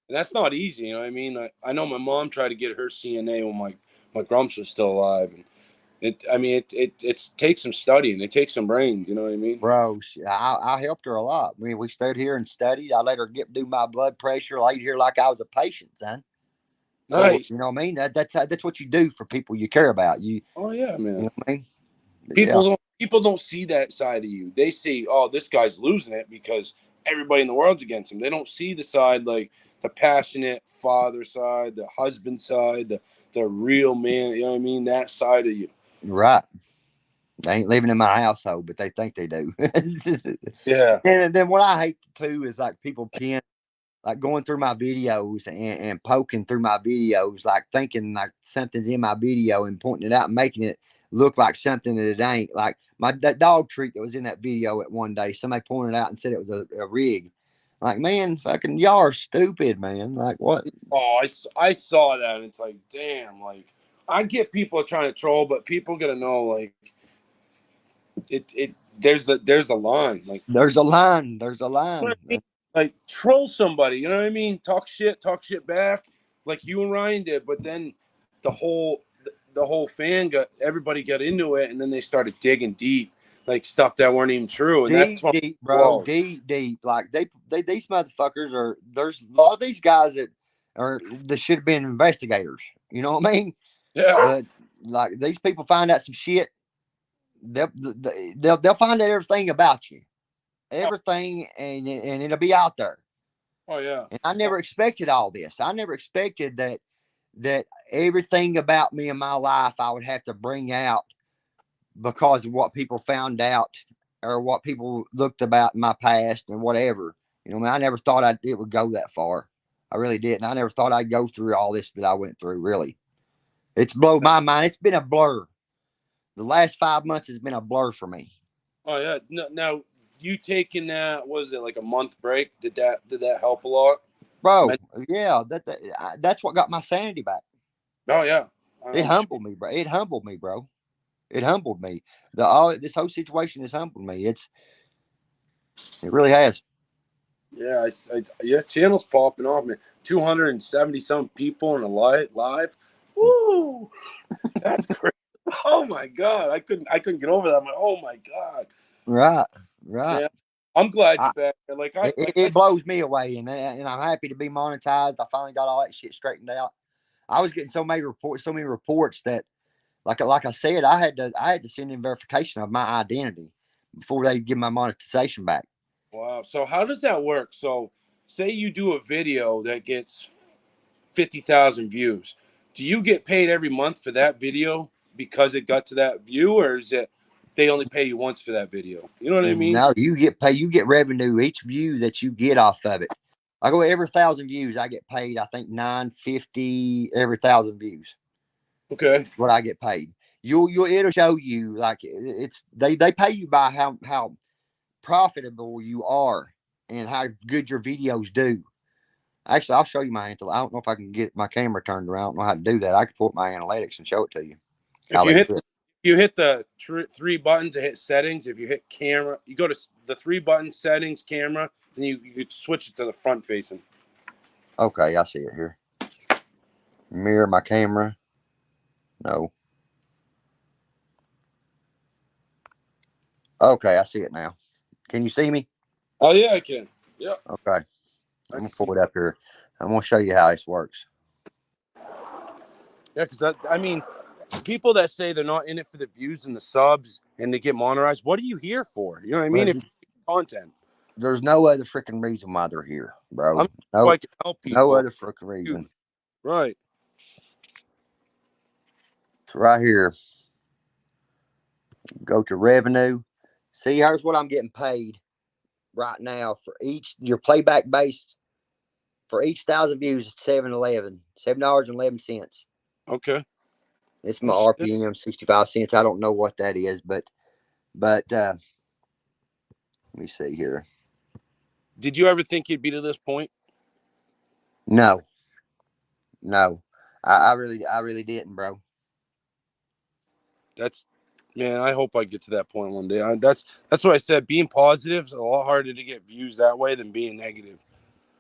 And that's not easy, you know what I mean? I know my mom tried to get her CNA when my grumps was still alive, and it takes some studying, it takes some brains, you know what I mean? Bro, I helped her a lot. I mean, we stood here and studied. I let her do my blood pressure, laid here like I was a patient, son. So Nice. you know what I mean? That's what you do for people you care about. Oh yeah, You man. know what I mean? But yeah, People don't see that side of you. They see, oh, this guy's losing it because everybody in the world's against him. They don't see the side, like the passionate father side, the husband side, the real man. You know what I mean? That side of you. you're right. They ain't living in my household, but they think they do. Yeah. And then what I hate too is like people pin like going through my videos and poking through my videos, like thinking like something's in my video and pointing it out and making it look like something that it ain't. Like that dog treat that was in that video at one day, somebody pointed out and said it was a rig. Like, man, fucking y'all are stupid, man. Like what? Oh, I saw that, and it's like, damn, like I get people trying to troll, but people gotta know, like there's a line, like There's a line. There's a you know what line. I mean? Like troll somebody, you know what I mean? Talk shit back, like you and Ryan did, but then the whole the whole fan got everybody got into it, and then they started digging deep, like stuff that weren't even true, and that's Deep, what deep, bro. blows. Deep, deep. Like they these motherfuckers are. There's a lot of these guys that should have been investigators. You know what I mean? Yeah. But like these people find out some shit. They'll find out everything about you, Oh, everything, and it'll be out there. oh yeah. And I never expected all this. I never expected that everything about me in my life I would have to bring out because of what people found out or what people looked about in my past and whatever. You know, I mean, I never thought it would go that far. I really didn't. I never thought I'd go through all this that I went through. Really, it's blown my mind. It's been a blur. The last 5 months has been a blur for me. Oh yeah. No, now you taking that, was it like a month break? Did that help a lot? Bro. Men- Yeah, that's what got my sanity back. oh yeah. It I'm sure. humbled me, bro. It humbled me, bro. It humbled me. The all this whole situation has humbled me. It really has. Yeah, yeah, channel's popping off, man. 270 some people in a live. Woo! That's crazy. Oh my god, I couldn't get over that. I'm like, oh my god, Right, right. man. I'm glad I, you're back. Like I it, like it I blows me away, and I'm happy to be monetized. I finally got all that shit straightened out. I was getting so many reports that, like I said, I had to send in verification of my identity before they give my monetization back. wow. So how does that work? So say you do a video that gets 50,000 views. Do you get paid every month for that video because it got to that view, or is it they only pay you once for that video? You know what I mean? No, you get paid. You get revenue each view that you get off of it. I go every 1,000 views, I get paid. I think 950 every 1,000 views. Okay. What I get paid. You'll it'll show you like it's they pay you by how profitable you are and how good your videos do. Actually, I'll show you my I don't know if I can get my camera turned around. I don't know how to do that. I can pull up my analytics and show it to you If how they do it. you hit the three buttons to hit settings. If you hit camera, you go to the three buttons settings camera, and you switch it to the front facing. Okay, I see it here. Mirror my camera. No. Okay, I see it now. Can you see me? Oh yeah, I can. Yeah, Okay. I'm I can gonna see pull it that. up here. I'm gonna show you how this works. Yeah, because I mean, people that say they're not in it for the views and the subs and they get monetized. What are you here for? You know what I Well, mean? If you content, there's no other freaking reason why they're here, I'm bro. so No, I can help no people. other freaking Dude, reason. right. It's right here. Go to revenue. See, here's what I'm getting paid right now for each your playback base for each 1,000 views. It's $7.11. Okay. It's Oh my shit. RPM 65 cents. I don't know what that is, but let me see here. Did you ever think you'd be to this point? No, no, I really didn't, bro. That's man. I hope I get to that point one day. That's what I said. Being positive is a lot harder to get views that way than being negative.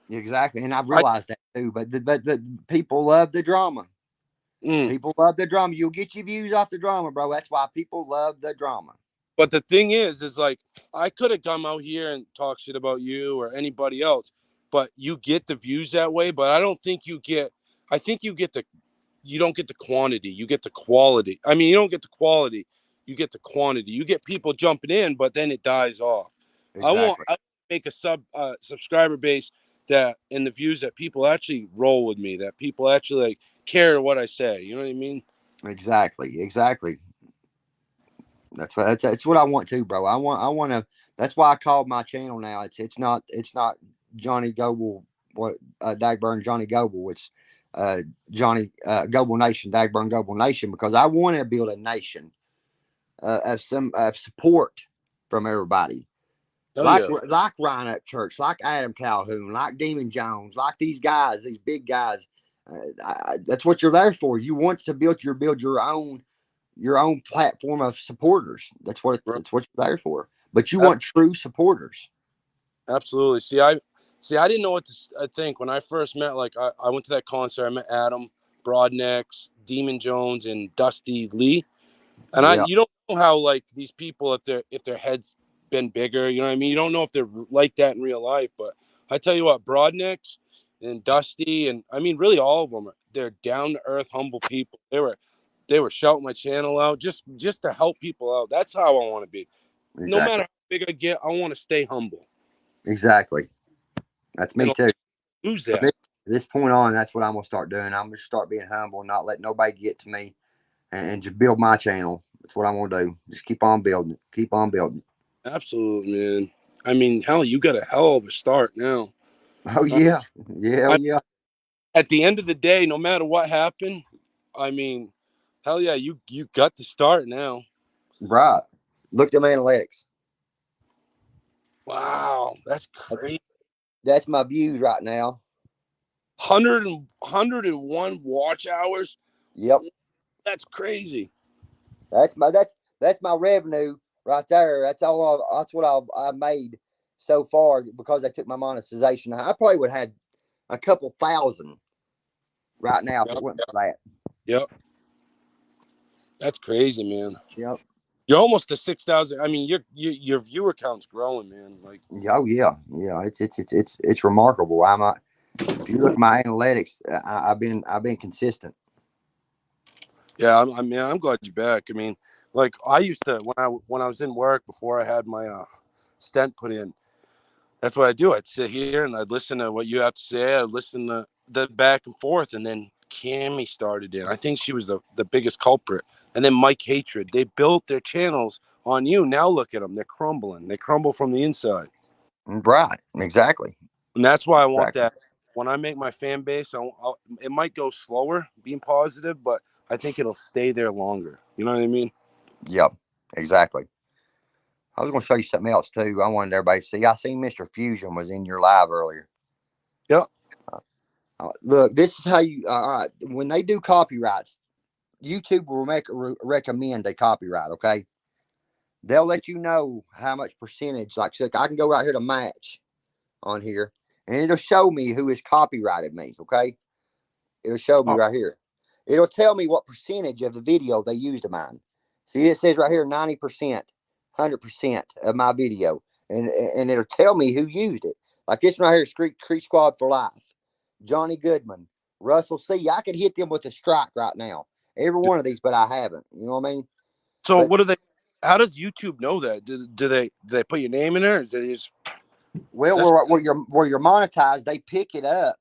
Exactly, and I've I realized that too. But people love the drama. mm. People love the drama. You'll get your views off the drama, bro. That's why people love the drama. But the thing is like I could have come out here and talk shit about you or anybody else, but you get the views that way. But I don't think you get. I think you don't get the quantity. You get the quality. I mean, you don't get the quality. You get the quantity. You get people jumping in, but then it dies off. Exactly. I make a subscriber base that and the views that people actually roll with me. That people actually like care what I say. You know what I mean? Exactly. Exactly. That's what I want too, bro. I want to. That's why I called my channel now. It's not Johnny Goble. What Dagburn Johnny Goble. It's Johnny Goble Nation. Dagburn Goble Nation, because I want to build a nation of some of support from everybody. Oh yeah, Like Ryan Up Church, like Adam Calhoun, like Demon Jones, like these guys, these big guys. That's what you're there for. You want to build your own platform of supporters. right. That's what you're there for. But you want true supporters. Absolutely. I didn't know what to I think when I first met. Like I went to that concert. I met Adam Broadnecks, Demon Jones, and Dusty Lee. And Yeah, you don't know how like these people if their heads been bigger, you know what I mean? You don't know if they're like that in real life, but I tell you what, Broadnicks and Dusty and I mean really all of them, they're down to earth, humble people. They were shouting my channel out just to help people out. That's how I want to be. No matter exactly, how big I get, I want to stay humble. exactly. That's And me I'll too. lose From that. this point on, that's what I'm gonna start doing. I'm gonna start being humble, and not let nobody get to me, and just build my channel. That's what I'm gonna do. Just keep on building it. Keep on building it. Absolutely, man. I mean, hell, you got a hell of a start now. Oh Uh, yeah, yeah, oh I, yeah. at the end of the day, no matter what happened, I mean, hell yeah, you got to start now. Right. Look at my analytics. Wow, that's That's, crazy. that's my views right now. 101 watch hours. Yep. That's crazy. That's my revenue right there. That's what I made so far because they took my monetization. I probably would have had a couple thousand right now if Yep, it wasn't for that. yep. That's crazy, man. Yep. You're almost to 6,000. I mean, your viewer count's growing, man. Like, Oh yeah, yeah. It's remarkable. I'm not. If you look at my analytics, I've been consistent. yeah, I'm glad you're back. I mean, like I used to when I was in work before I had my stent put in. That's what I do. I'd sit here and I'd listen to what you have to say. I'd listen to the back and forth, and then Cammy started in. I think she was the biggest culprit, and then Mike Hatred. They built their channels on you. Now look at them. They're crumbling. They crumble from the inside, Right. Exactly. and that's why I want Exactly. that. When I make my fan base, it might go slower, being positive, but I think it'll stay there longer. You know what I mean? Yep. Exactly. I was going to show you something else too. I wanted everybody to see. I seen Mr. Fusion was in your live earlier. Yeah. Look, this is how you. All right, when they do copyrights, YouTube will recommend a copyright. Okay, they'll let you know how much percentage. Like, so I can go right here to match on here, and it'll show me who has copyrighted me. Okay, it'll show me Oh, right here. It'll tell me what percentage of the video they used of mine. See, it says right here 90%, 100% of my video, and it'll tell me who used it. Like this one right here, Creek Squad for Life, Johnny Goodman, Russell C. I could hit them with a strike right now. Every one of these, but I haven't. You know what I mean? so But what do they? How does YouTube know that? Do they put your name in there? Is it just well, that's where you're monetized, they pick it up.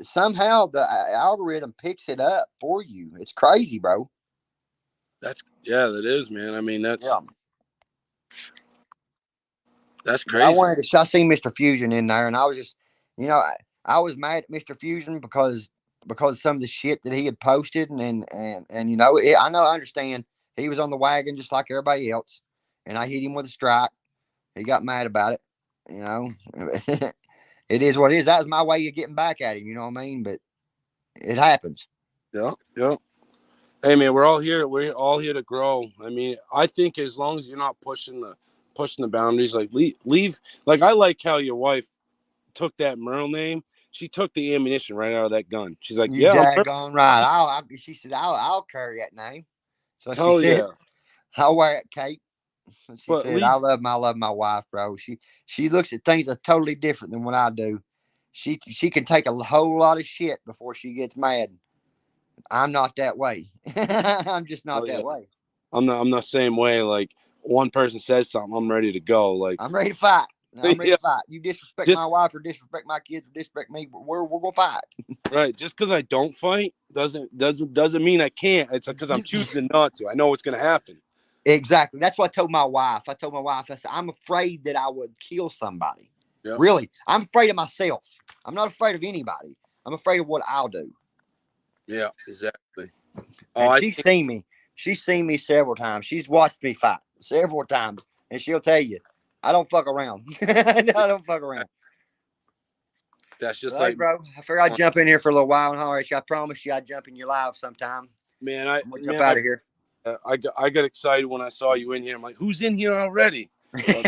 Somehow the algorithm picks it up for you. It's crazy, bro. yeah, that is, man. I mean, Yeah. that's But I crazy. wanted to. I seen Mr. Fusion in there, and I was just, I was mad at Mr. Fusion because some of the shit that he had posted, and I understand he was on the wagon just like everybody else, and I hit him with a strike. He got mad about it. You know, it is what it is. That was my way of getting back at him. You know what I mean? But it happens. Yeah, yeah. Hey, man, we're all here. We're all here to grow. I mean, I think as long as you're not pushing the boundaries, like leave. Like I like how your wife took that Merle name. She took the ammunition right out of that gun. She's like, You yeah, I'm Merle. daggone right. She said, I'll carry that name. So she Hell said, yeah. I'll wear it, Kate. She But said, leave. I love my wife, bro. She looks at things totally different than what I do. She can take a whole lot of shit before she gets mad. I'm not that way. I'm just not Oh that yeah. way. I'm not the same way. Like one person says something, I'm ready to go. Like I'm ready to fight. I'm ready yeah, to fight. You disrespect my just wife or disrespect my kids or disrespect me, we're gonna fight. right. Just because I don't fight doesn't mean I can't. It's because I'm choosing not to. I know what's gonna happen. Exactly. That's what I told my wife. I said, I'm afraid that I would kill somebody. Yeah. Really, I'm afraid of myself. I'm not afraid of anybody. I'm afraid of what I'll do. Yeah. Exactly. Oh, And I she's think. seen me. She's seen me several times. She's watched me fight several times, and she'll tell you, I don't fuck around. I don't fuck around. That's just Well, hey, like bro, I figured I'd jump in here for a little while and holler at you. I promised you I'd jump in your live sometime. man. I I'm gonna jump man. out of here. I got excited when I saw you in here. I'm like, who's in here already? But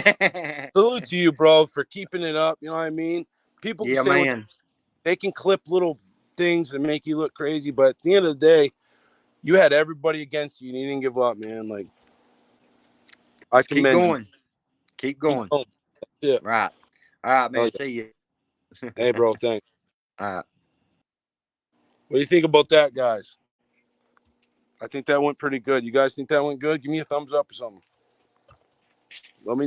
salute to you, bro, for keeping it up. You know what I mean? People can Yeah, say what man. they can clip little things and make you look crazy, but at the end of the day, you had everybody against you and you didn't give up, man. Like I Just keep commend you. going. Keep Keep going. going. That's it. Right. All right, Oh man. yeah. See you. Hey, bro. Thanks. All right. What do you think about that, guys? I think that went pretty good. You guys think that went good? Give me a thumbs up or something.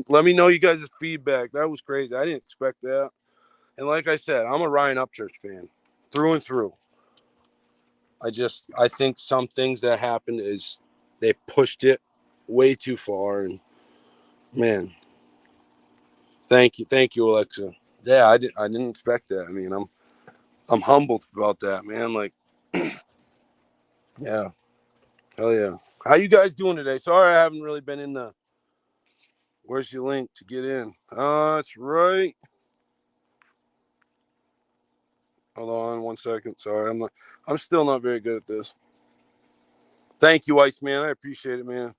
Let me know you guys' feedback. That was crazy. I didn't expect that. And like I said, I'm a Ryan Upchurch fan through and through. I think some things that happened is they pushed it way too far, and man. Thank you, Alexa. Yeah, I didn't expect that. I mean, I'm humbled about that, man. Like, yeah, hell yeah. How you guys doing today? Sorry, I haven't really been in the. Where's your link to get in? That's right. Hold on 1 second. Sorry, I'm still not very good at this. Thank you, Iceman. I appreciate it, man.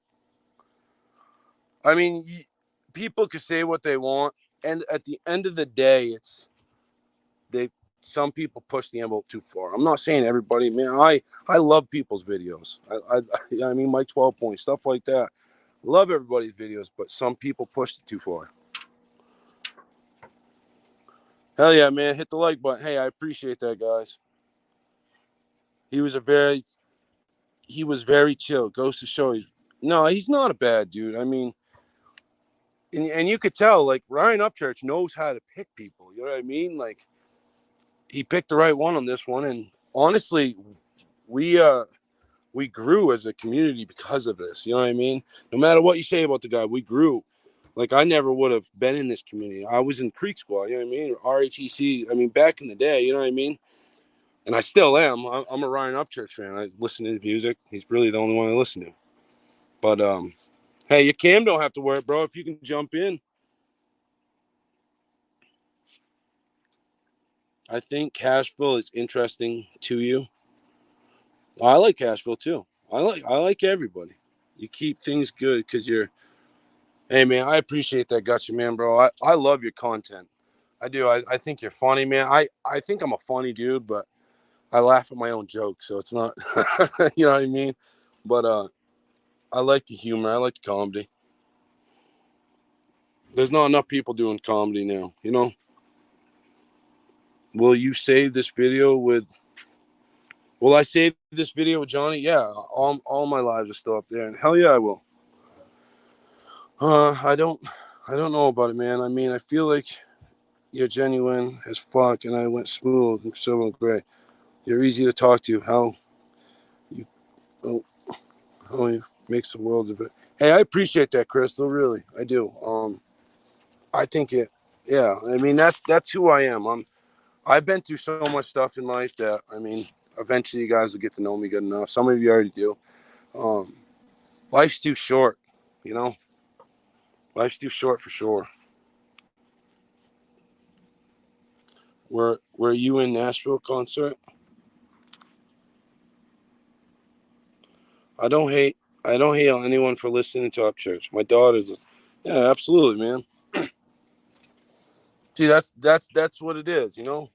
I mean, people can say what they want, and at the end of the day, they some people push the envelope too far. I'm not saying everybody, man. I love people's videos. I mean, my 12 point stuff like that. Love everybody's videos, but some people push it too far. Hell yeah, man! Hit the like button. Hey, I appreciate that, guys. He was very chill. Goes to show you. No, he's not a bad dude. I mean, and you could tell, like, Ryan Upchurch knows how to pick people. You know what I mean? Like, he picked the right one on this one, and honestly, we grew as a community because of this. You know what I mean? No matter what you say about the guy, we grew. Like, I never would have been in this community. I was in Creek Squad, you know what I mean? Or RHEC. I mean, back in the day, you know what I mean? And I still am. I'm a Ryan Upchurch fan. I listen to his music. He's really the only one I listen to. But hey, your cam don't have to work, bro. If you can jump in. I think Cashville is interesting to you. I like Cashville too. I like everybody. You keep things good because you're. Hey man, I appreciate that, gotcha, man, bro. I love your content. I do. I think you're funny, man. I think I'm a funny dude, but I laugh at my own jokes, so it's not. You know what I mean? But I like the humor. I like the comedy. There's not enough people doing comedy now. You know. Will you save this video with? Will I save this video with Johnny? Yeah, all my lives are still up there, and hell yeah, I will. I don't know about it, man. I mean, I feel like you're genuine as fuck, and I went smooth and so great. You're easy to talk to. You oh, how you makes the world of it. Hey, I appreciate that, Crystal. Really, I do. I think it. Yeah, I mean that's who I am. I've been through so much stuff in life that I mean, eventually you guys will get to know me good enough. Some of you already do. Um, life's too short, you know. Life's too short for sure. Were you in Nashville concert? I don't hate I don't hate on anyone for listening to Upchurch. My daughter's yeah, absolutely, man. See, that's what it is, you know.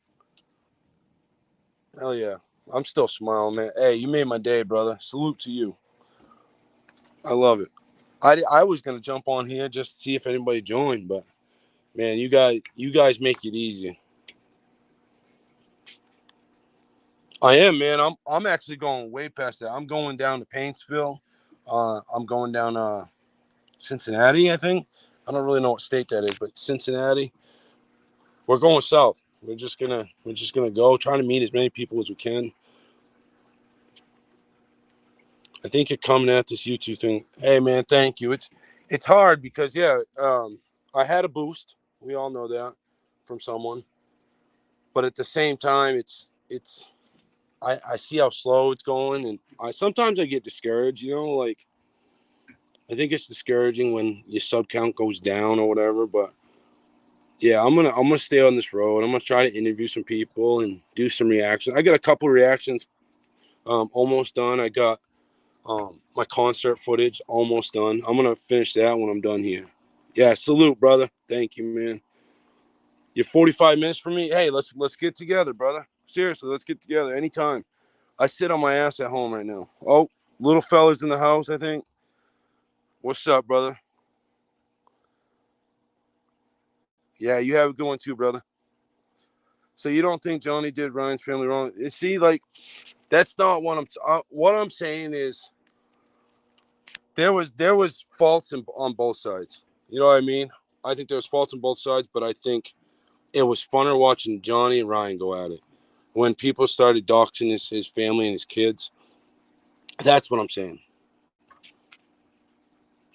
Hell yeah, I'm still smiling, man. Hey, you made my day, brother. Salute to you. I love it. I was gonna jump on here just to see if anybody joined, but man, you guys make it easy. I am, man. I'm actually going way past that. I'm going down to Paintsville. I'm going down Cincinnati, I think. I don't really know what state that is, but Cincinnati. We're going south. We're just gonna go, trying to meet as many people as we can. I think you're coming at this YouTube thing. Hey man, thank you. It's hard because yeah, I had a boost. We all know that from someone, but at the same time, it's I see how slow it's going, and I sometimes I get discouraged. You know, like I think it's discouraging when your sub count goes down or whatever. But yeah, I'm gonna stay on this road. I'm gonna try to interview some people and do some reactions. I got a couple reactions almost done. I got my concert footage almost done. I'm gonna finish that when I'm done here. Yeah, salute, brother. Thank you, man. You're 45 minutes for me. Hey, let's get together, brother. Seriously, let's get together anytime. I sit on my ass at home right now. Oh, little fella's in the house, I think. What's up, brother? Yeah, you have a good one too, brother. So you don't think Johnny did Ryan's family wrong? See, like that's not what I'm saying is there was faults on both sides. You know what I mean? I think there was faults on both sides, but I think it was funner watching Johnny and Ryan go at it. When people started doxing his family and his kids, that's what I'm saying.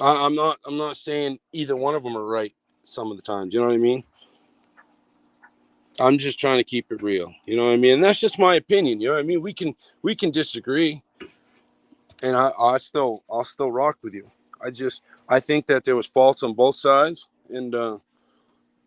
I'm not saying either one of them are right. some of the times. You know what I mean? I'm just trying to keep it real. You know what I mean? And that's just my opinion. You know what I mean? We can disagree, and I'll still rock with you. I think that there was faults on both sides, and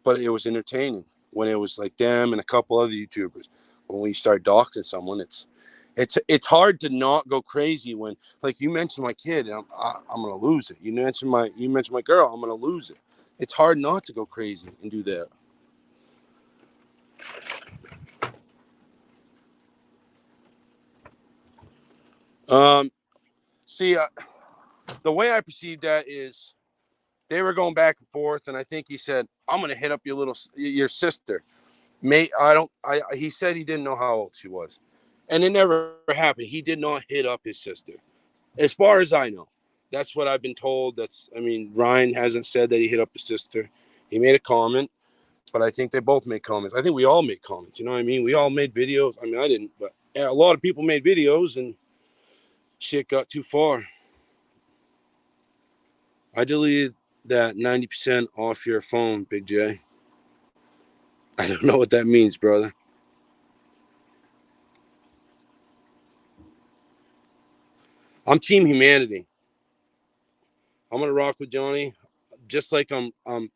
but it was entertaining when it was like them and a couple other YouTubers. When we start doxing someone, it's hard to not go crazy when, like you mentioned my kid, and I'm gonna lose it. You mentioned my girl, I'm gonna lose it. It's hard not to go crazy and do that. Um, see, the way I perceived that is they were going back and forth, and I think he said, "I'm gonna hit up your sister." Mate, I don't. He said he didn't know how old she was, and it never happened. He did not hit up his sister, as far as I know. That's what I've been told. Ryan hasn't said that he hit up his sister. He made a comment, but I think they both made comments. I think we all made comments. You know what I mean? We all made videos. I mean, I didn't, but yeah, a lot of people made videos, and shit got too far. I deleted that 90% off your phone, Big J. I don't know what that means, brother. I'm Team Humanity. I'm gonna rock with Johnny, just like I'm an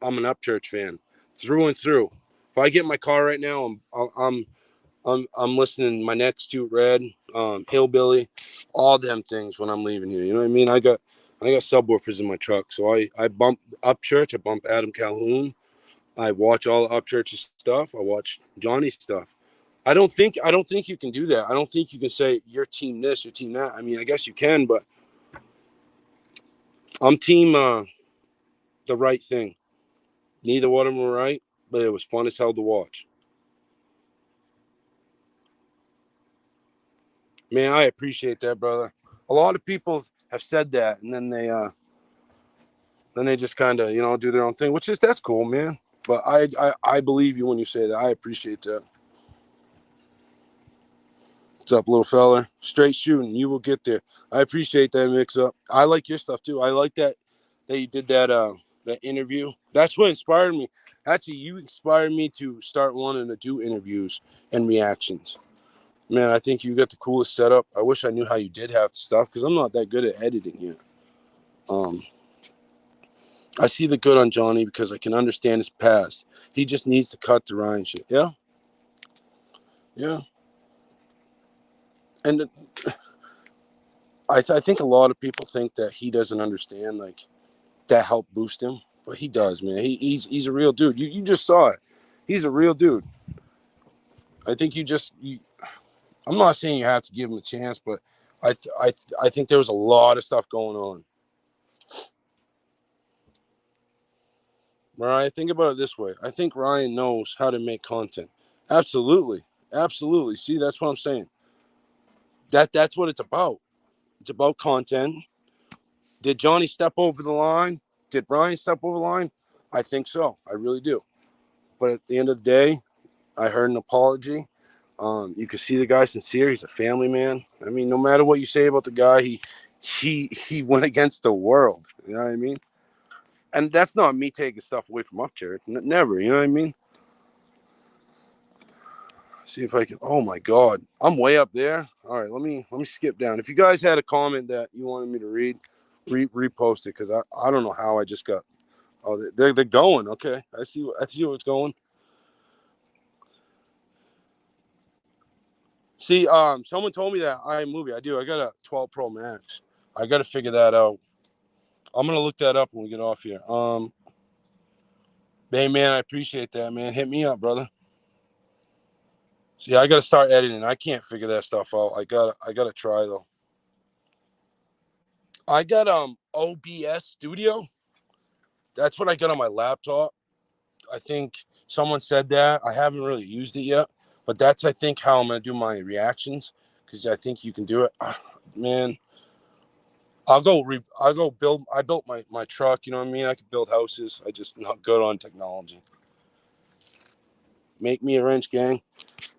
Upchurch fan, through and through. If I get in my car right now, I'm listening to my next two Red, Hillbilly, all them things when I'm leaving here. You know what I mean? I got subwoofers in my truck, so I bump Upchurch, I bump Adam Calhoun, I watch all of Upchurch's stuff, I watch Johnny's stuff. I don't think you can do that. I don't think you can say you're team this, you're team that. I mean, I guess you can, but I'm team the right thing. Neither one of them were right, but it was fun as hell to watch. Man, I appreciate that, brother. A lot of people have said that, and then they just kind of do their own thing, which is that's cool, man. But I believe you when you say that. I appreciate that. What's up, little fella? Straight shooting, you will get there. I appreciate that mix up. I like your stuff too. I like that you did that interview. That's what inspired me. Actually, you inspired me to start wanting to do interviews and reactions. Man, I think you got the coolest setup. I wish I knew how you did have stuff because I'm not that good at editing yet. Um, I see the good on Johnny because I can understand his past. He just needs to cut the Ryan shit. Yeah, yeah. And I think a lot of people think that he doesn't understand like that helped boost him, but he does, man. He's a real dude. You just saw it. He's a real dude. I think I'm not saying you have to give him a chance, but I think there was a lot of stuff going on. Mariah, think about it this way. I think Ryan knows how to make content. Absolutely. Absolutely. See, that's what I'm saying. That's what it's about. It's about content. Did Johnny step over the line? Did Ryan step over the line? I think so. I really do. But at the end of the day, I heard an apology. You can see the guy's sincere. He's a family man. I mean, no matter what you say about the guy, he went against the world. You know what I mean? And that's not me taking stuff away from Upchurch. Never. You know what I mean? See if I can. Oh my God, I'm way up there. All right, let me skip down. If you guys had a comment that you wanted me to read, repost it because I don't know how I just got. Oh, they're going. Okay, I see what's going. See, someone told me that iMovie. I do. I got a 12 Pro Max. I got to figure that out. I'm gonna look that up when we get off here. Hey man, I appreciate that, man. Hit me up, brother. See, I gotta start editing. I can't figure that stuff out. I gotta try though. I got OBS Studio. That's what I got on my laptop. I think someone said that. I haven't really used it yet, but that's I think how I'm gonna do my reactions because I think you can do it. Man, I'll go build. I built my truck. You know what I mean? I could build houses. I just not good on technology. Make me a wrench, gang.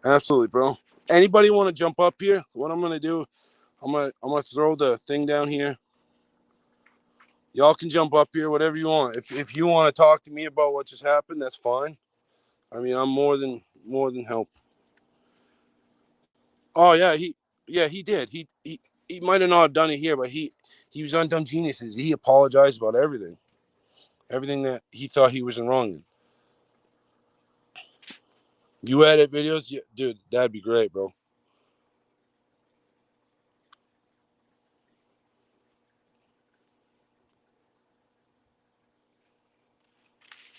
Absolutely, bro. Anybody want to jump up here? What I'm gonna do? I'm gonna throw the thing down here. Y'all can jump up here, whatever you want. If you want to talk to me about what just happened, that's fine. I mean, I'm more than help. Oh yeah, he did. He might have not done it here, but he was on Dumb Geniuses. He apologized about everything that he thought he was wrong in. You edit videos, yeah, dude, that'd be great, bro.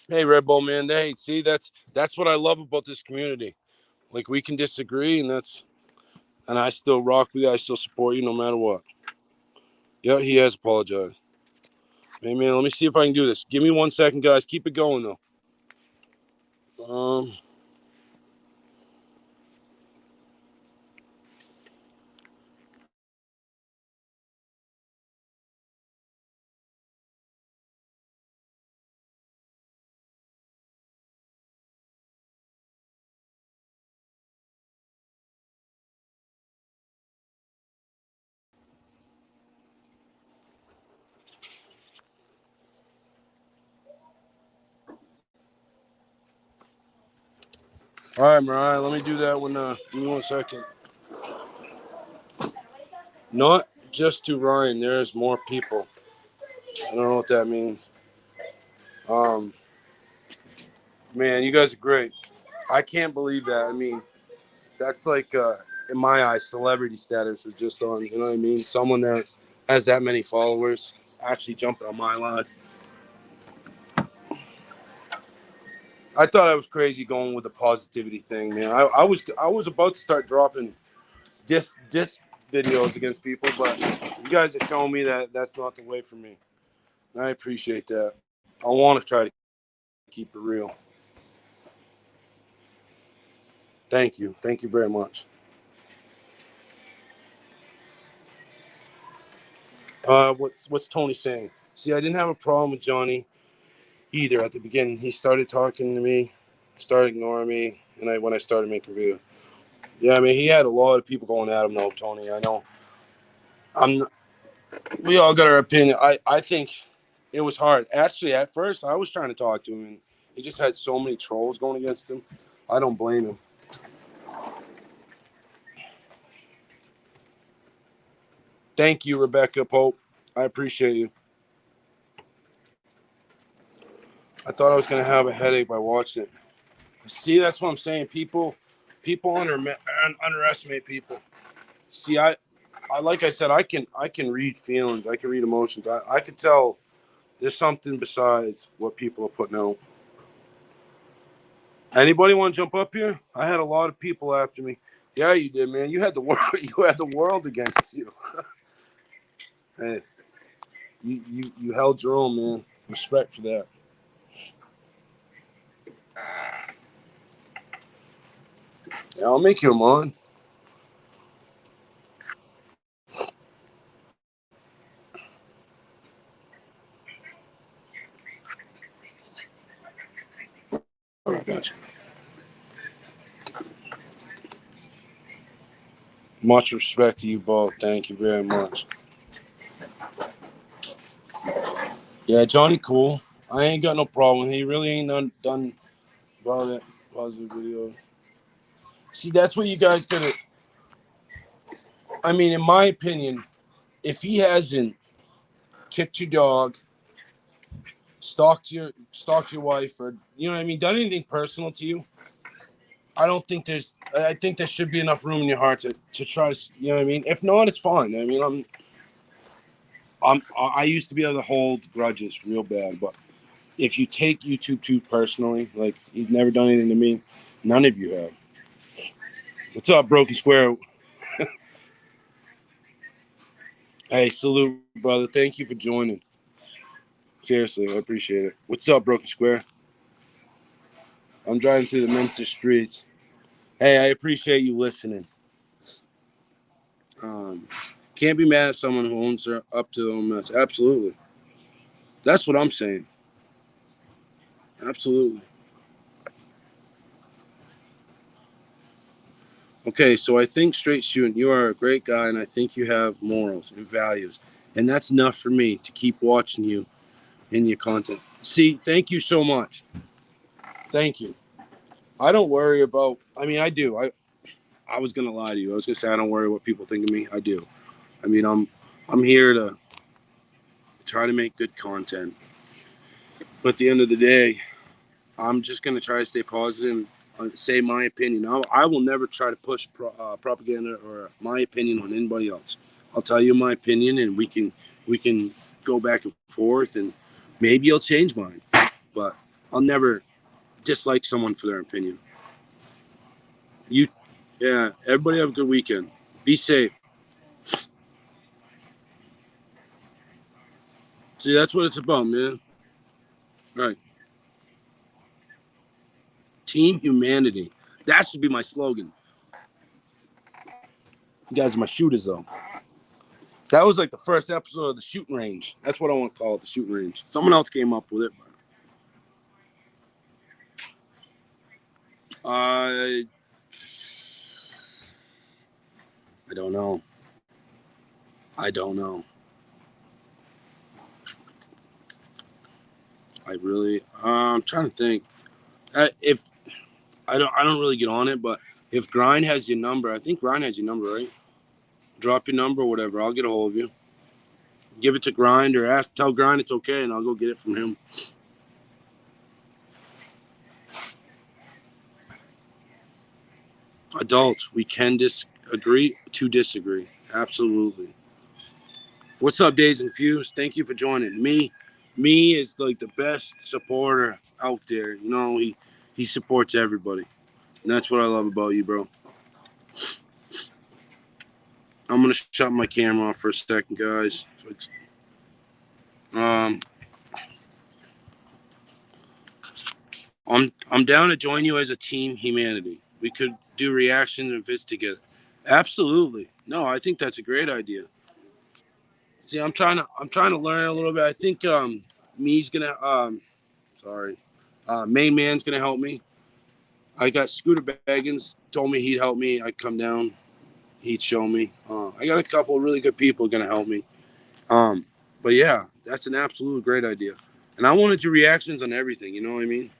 Hey, Red Bull man, hey, see, that's what I love about this community. Like, we can disagree, and I still rock with you. I still support you no matter what. Yeah, he has apologized. Hey man, let me see if I can do this. Give me 1 second, guys. Keep it going though. Um. All right, Mariah. Let me do that when. Give me 1 second. Not just to Ryan. There's more people. I don't know what that means. Um. Man, you guys are great. I can't believe that. I mean, that's like, in my eyes, celebrity status or just on. You know what I mean? Someone that has that many followers actually jumping on my line. I thought I was crazy going with the positivity thing, man. I was about to start dropping diss videos against people, but you guys are showing me that that's not the way for me. And I appreciate that. I want to try to keep it real. Thank you very much. What's Tony saying? See, I didn't have a problem with Johnny either at the beginning. He started talking to me, started ignoring me, and when I started making videos. Yeah, I mean, he had a lot of people going at him though, Tony. I know. I'm We all got our opinion. I think it was hard. Actually, at first, I was trying to talk to him, and he just had so many trolls going against him. I don't blame him. Thank you, Rebecca Pope. I appreciate you. I thought I was gonna have a headache by watching it. See, that's what I'm saying. People underestimate people. See, I like I said, I can read feelings. I can read emotions. I could tell there's something besides what people are putting out. Anybody want to jump up here? I had a lot of people after me. Yeah, you did, man. You had the world. You had the world against you. Hey, you held your own, man. Respect for that. Yeah, I'll make you a mon. All right, guys. Much respect to you both. Thank you very much. Yeah, Johnny, cool. I ain't got no problem. He really ain't done about it. Positive video. See, that's what you guys gotta. I mean, in my opinion, if he hasn't kicked your dog, stalked your wife, or you know what I mean, done anything personal to you, I don't think there's. I think there should be enough room in your heart to try to. You know what I mean. If not, it's fine. I mean, I used to be able to hold grudges real bad, but if you take YouTube too personally, like he's never done anything to me, none of you have. What's up, Broken Square? Hey, salute, brother. Thank you for joining. Seriously, I appreciate it. What's up, Broken Square? I'm driving through the Memphis streets. Hey, I appreciate you listening. Um, can't be mad at someone who owns their up to their own mess. Absolutely. That's what I'm saying. Absolutely. Okay, so I think straight shooting, you are a great guy, and I think you have morals and values. And that's enough for me to keep watching you and your content. See, thank you so much. Thank you. I don't worry about, I mean, I do. I was going to lie to you. I was going to say I don't worry what people think of me. I do. I mean, I'm here to try to make good content. But at the end of the day, I'm just going to try to stay positive and say my opinion. I will never try to push propaganda or my opinion on anybody else. I'll tell you my opinion, and we can go back and forth, and maybe you'll change mine. But I'll never dislike someone for their opinion. You, yeah. Everybody have a good weekend. Be safe. See, that's what it's about, man. Right. Team humanity. That should be my slogan. You guys are my shooters, though. That was like the first episode of the shooting range. That's what I want to call it, the shooting range. Someone else came up with it. I I don't know. I don't know. I really. I'm trying to think. If I don't really get on it, but if Grind has your number, I think Grind has your number, right? Drop your number or whatever. I'll get a hold of you. Give it to Grind or tell Grind it's okay, and I'll go get it from him. Adults, we can disagree to disagree. Absolutely. What's up, Days Infused? Thank you for joining me. Me is like the best supporter out there. You know, he supports everybody, and that's what I love about you, bro. I'm gonna shut my camera off for a second, guys. Um, I'm down to join you as a team humanity. We could do reaction and vids together. Absolutely. No, I think that's a great idea. See, I'm trying to learn a little bit. I think me's gonna sorry. Main man's gonna help me. I got Scooter Baggins told me he'd help me. I'd come down, he'd show me. I got a couple of really good people gonna help me. Um, but yeah, that's an absolute great idea. And I want to do reactions on everything. You know what I mean?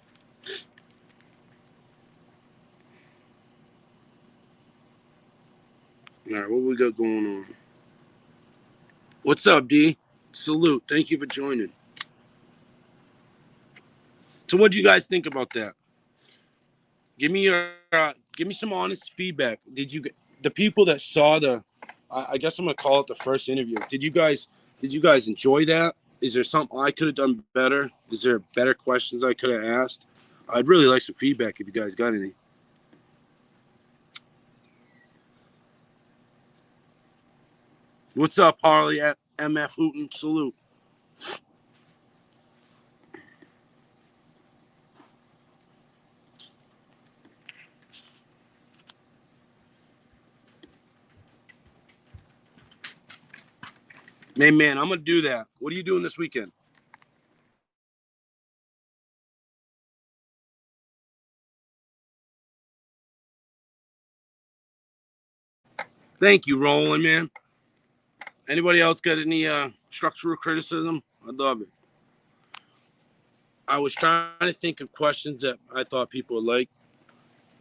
All right, what we got going on? What's up, D? Salute. Thank you for joining. So, what do you guys think about that? Give me some honest feedback. Did you the people that saw the? I guess I'm gonna call it the first interview. Did you guys enjoy that? Is there something I could have done better? Is there better questions I could have asked? I'd really like some feedback if you guys got any. What's up, Harley at MF Hooten? Salute. Man, I'm gonna do that. What are you doing this weekend? Thank you, Roland, man. Anybody else got any structural criticism? I'd love it. I was trying to think of questions that I thought people would like.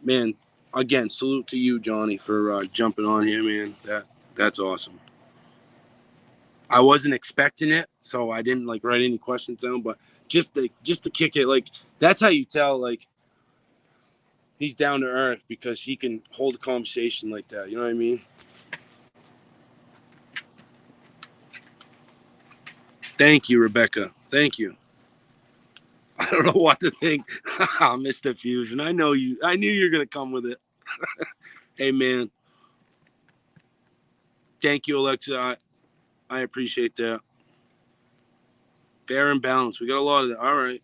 Man, again, salute to you, Johnny, for jumping on here, man. That's awesome. I wasn't expecting it, so I didn't like write any questions down. But just to kick it, like that's how you tell like he's down to earth because he can hold a conversation like that. You know what I mean? Thank you, Rebecca. Thank you. I don't know what to think. Mr. Fusion. I know you. I knew you were gonna come with it. Hey, man. Thank you, Alexa. I appreciate that. Fair and balanced. We got a lot of that. All right.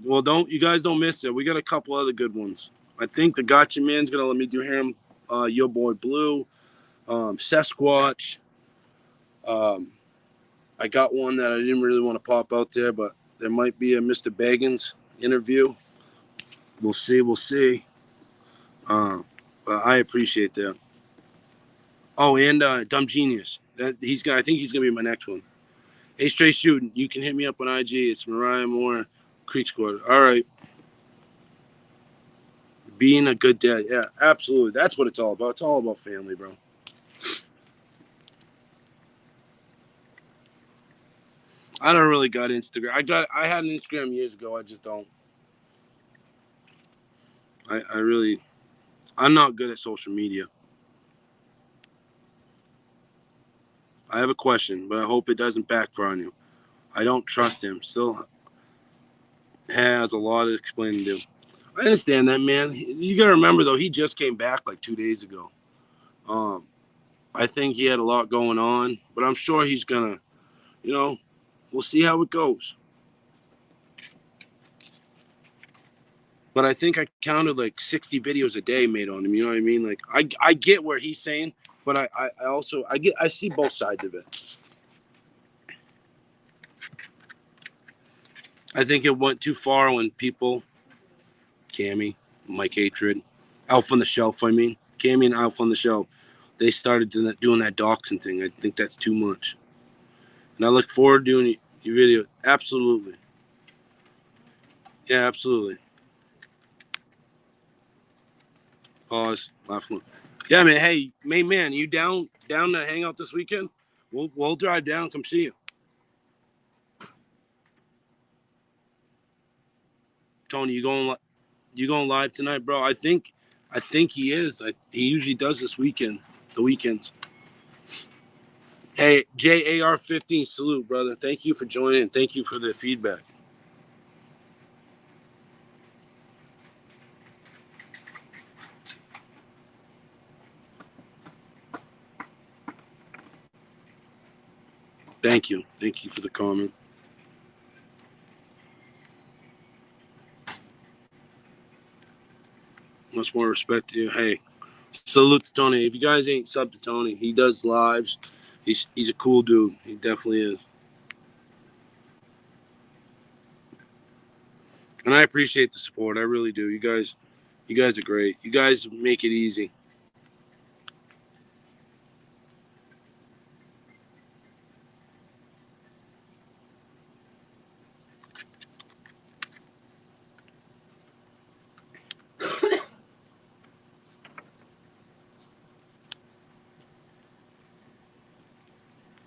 Well, don't you guys don't miss it. We got a couple other good ones. I think the Gotcha Man's gonna let me do him. Your boy Blue, Sasquatch. Um, I got one that I didn't really want to pop out there, but there might be a Mr. Baggins interview. We'll see. We'll see. But I appreciate that. Oh, and Dumb Genius. I think he's gonna be my next one. Hey, straight shooting. You can hit me up on IG. It's Mariah Moore, Creek Squad. All right. Being a good dad. Yeah, absolutely. That's what it's all about. It's all about family, bro. I don't really got Instagram. I had an Instagram years ago. I just don't. I'm not good at social media. I have a question, but I hope it doesn't backfire on you. I don't trust him. Still has a lot to explain to do. I understand that, man. You gotta remember though, he just came back like 2 days ago. Um, I think he had a lot going on, but I'm sure he's gonna, you know, we'll see how it goes. But I think I counted like 60 videos a day made on him. You know what I mean? Like I get where he's saying, but I also I see both sides of it. I think it went too far when people, Cammy, Mike Hatred, Alf on the Shelf. I mean, Cammy and Alf on the Shelf, they started doing that doxing thing. I think that's too much, and I look forward to doing your video. Absolutely, yeah, absolutely. Pause. Laugh. Yeah, man. Hey, main man, you down to hang out this weekend? We'll drive down. Come see you, Tony. You going live tonight, bro? I think he is. He usually does this weekend. The weekends. Hey, JAR15, salute, brother. Thank you for joining. Thank you for the feedback. Thank you. Thank you for the comment. Much more respect to you. Hey, salute to Tony. If you guys ain't sub to Tony, he does lives. He's a cool dude. He definitely is. And I appreciate the support. I really do. You guys are great. You guys make it easy.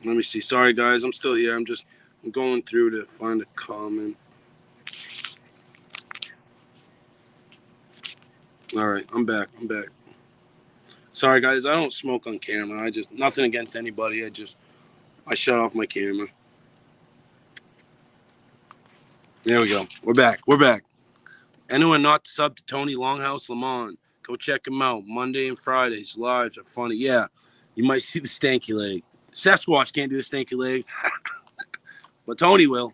Let me see. Sorry, guys. I'm still here. I'm going through to find a comment. All right. I'm back. Sorry, guys. I don't smoke on camera. Nothing against anybody. I shut off my camera. There we go. We're back. Anyone not sub to Tony Longhouse Lamont, go check him out. Monday and Fridays. Lives are funny. Yeah. You might see the stanky leg. Sasquatch can't do the stanky leg, but Tony will.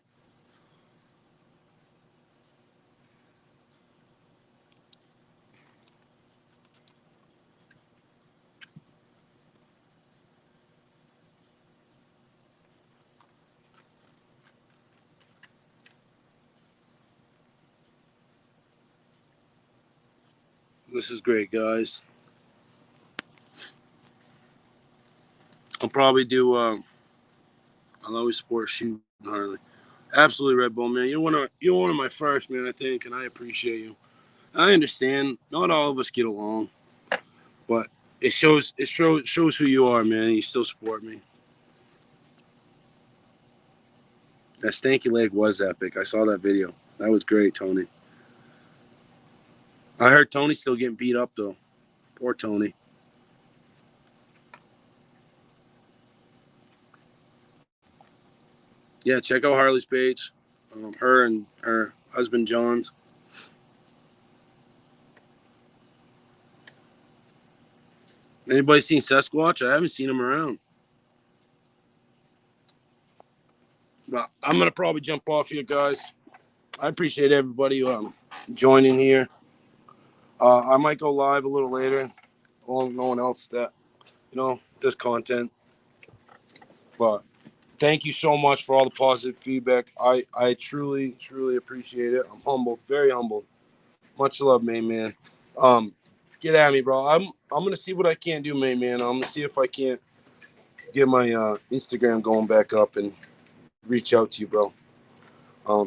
This is great, guys. I'll probably do. I'll always support shooting Harley. Absolutely, Red Bull man. You're one of my first, man. I think, and I appreciate you. I understand. Not all of us get along, but it shows who you are, man. You still support me. That stanky leg was epic. I saw that video. That was great, Tony. I heard Tony's still getting beat up though. Poor Tony. Yeah, check out Harley's page. Her and her husband John's. Anybody seen Sasquatch? I haven't seen him around. But I'm gonna probably jump off here, guys. I appreciate everybody joining here. I might go live a little later. No one else that does content. But thank you so much for all the positive feedback. I truly appreciate it. I'm humbled, very humbled. Much love, man. Get at me, bro. I'm gonna see what I can do, man. I'm gonna see if I can't get my Instagram going back up and reach out to you, bro.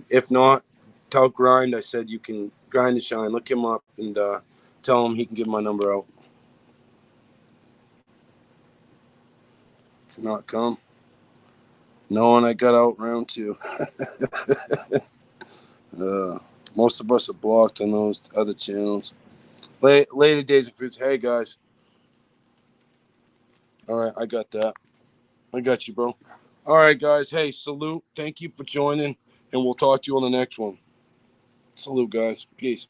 If not, tell Grind I said you can Grind and Shine. Look him up and tell him he can give my number out. Not come. Knowing I got out round 2. Most of us are blocked on those other channels. Later days and fruits. Hey guys. All right, I got that. I got you, bro. All right, guys. Hey, salute. Thank you for joining, and we'll talk to you on the next one. Salute, guys. Peace.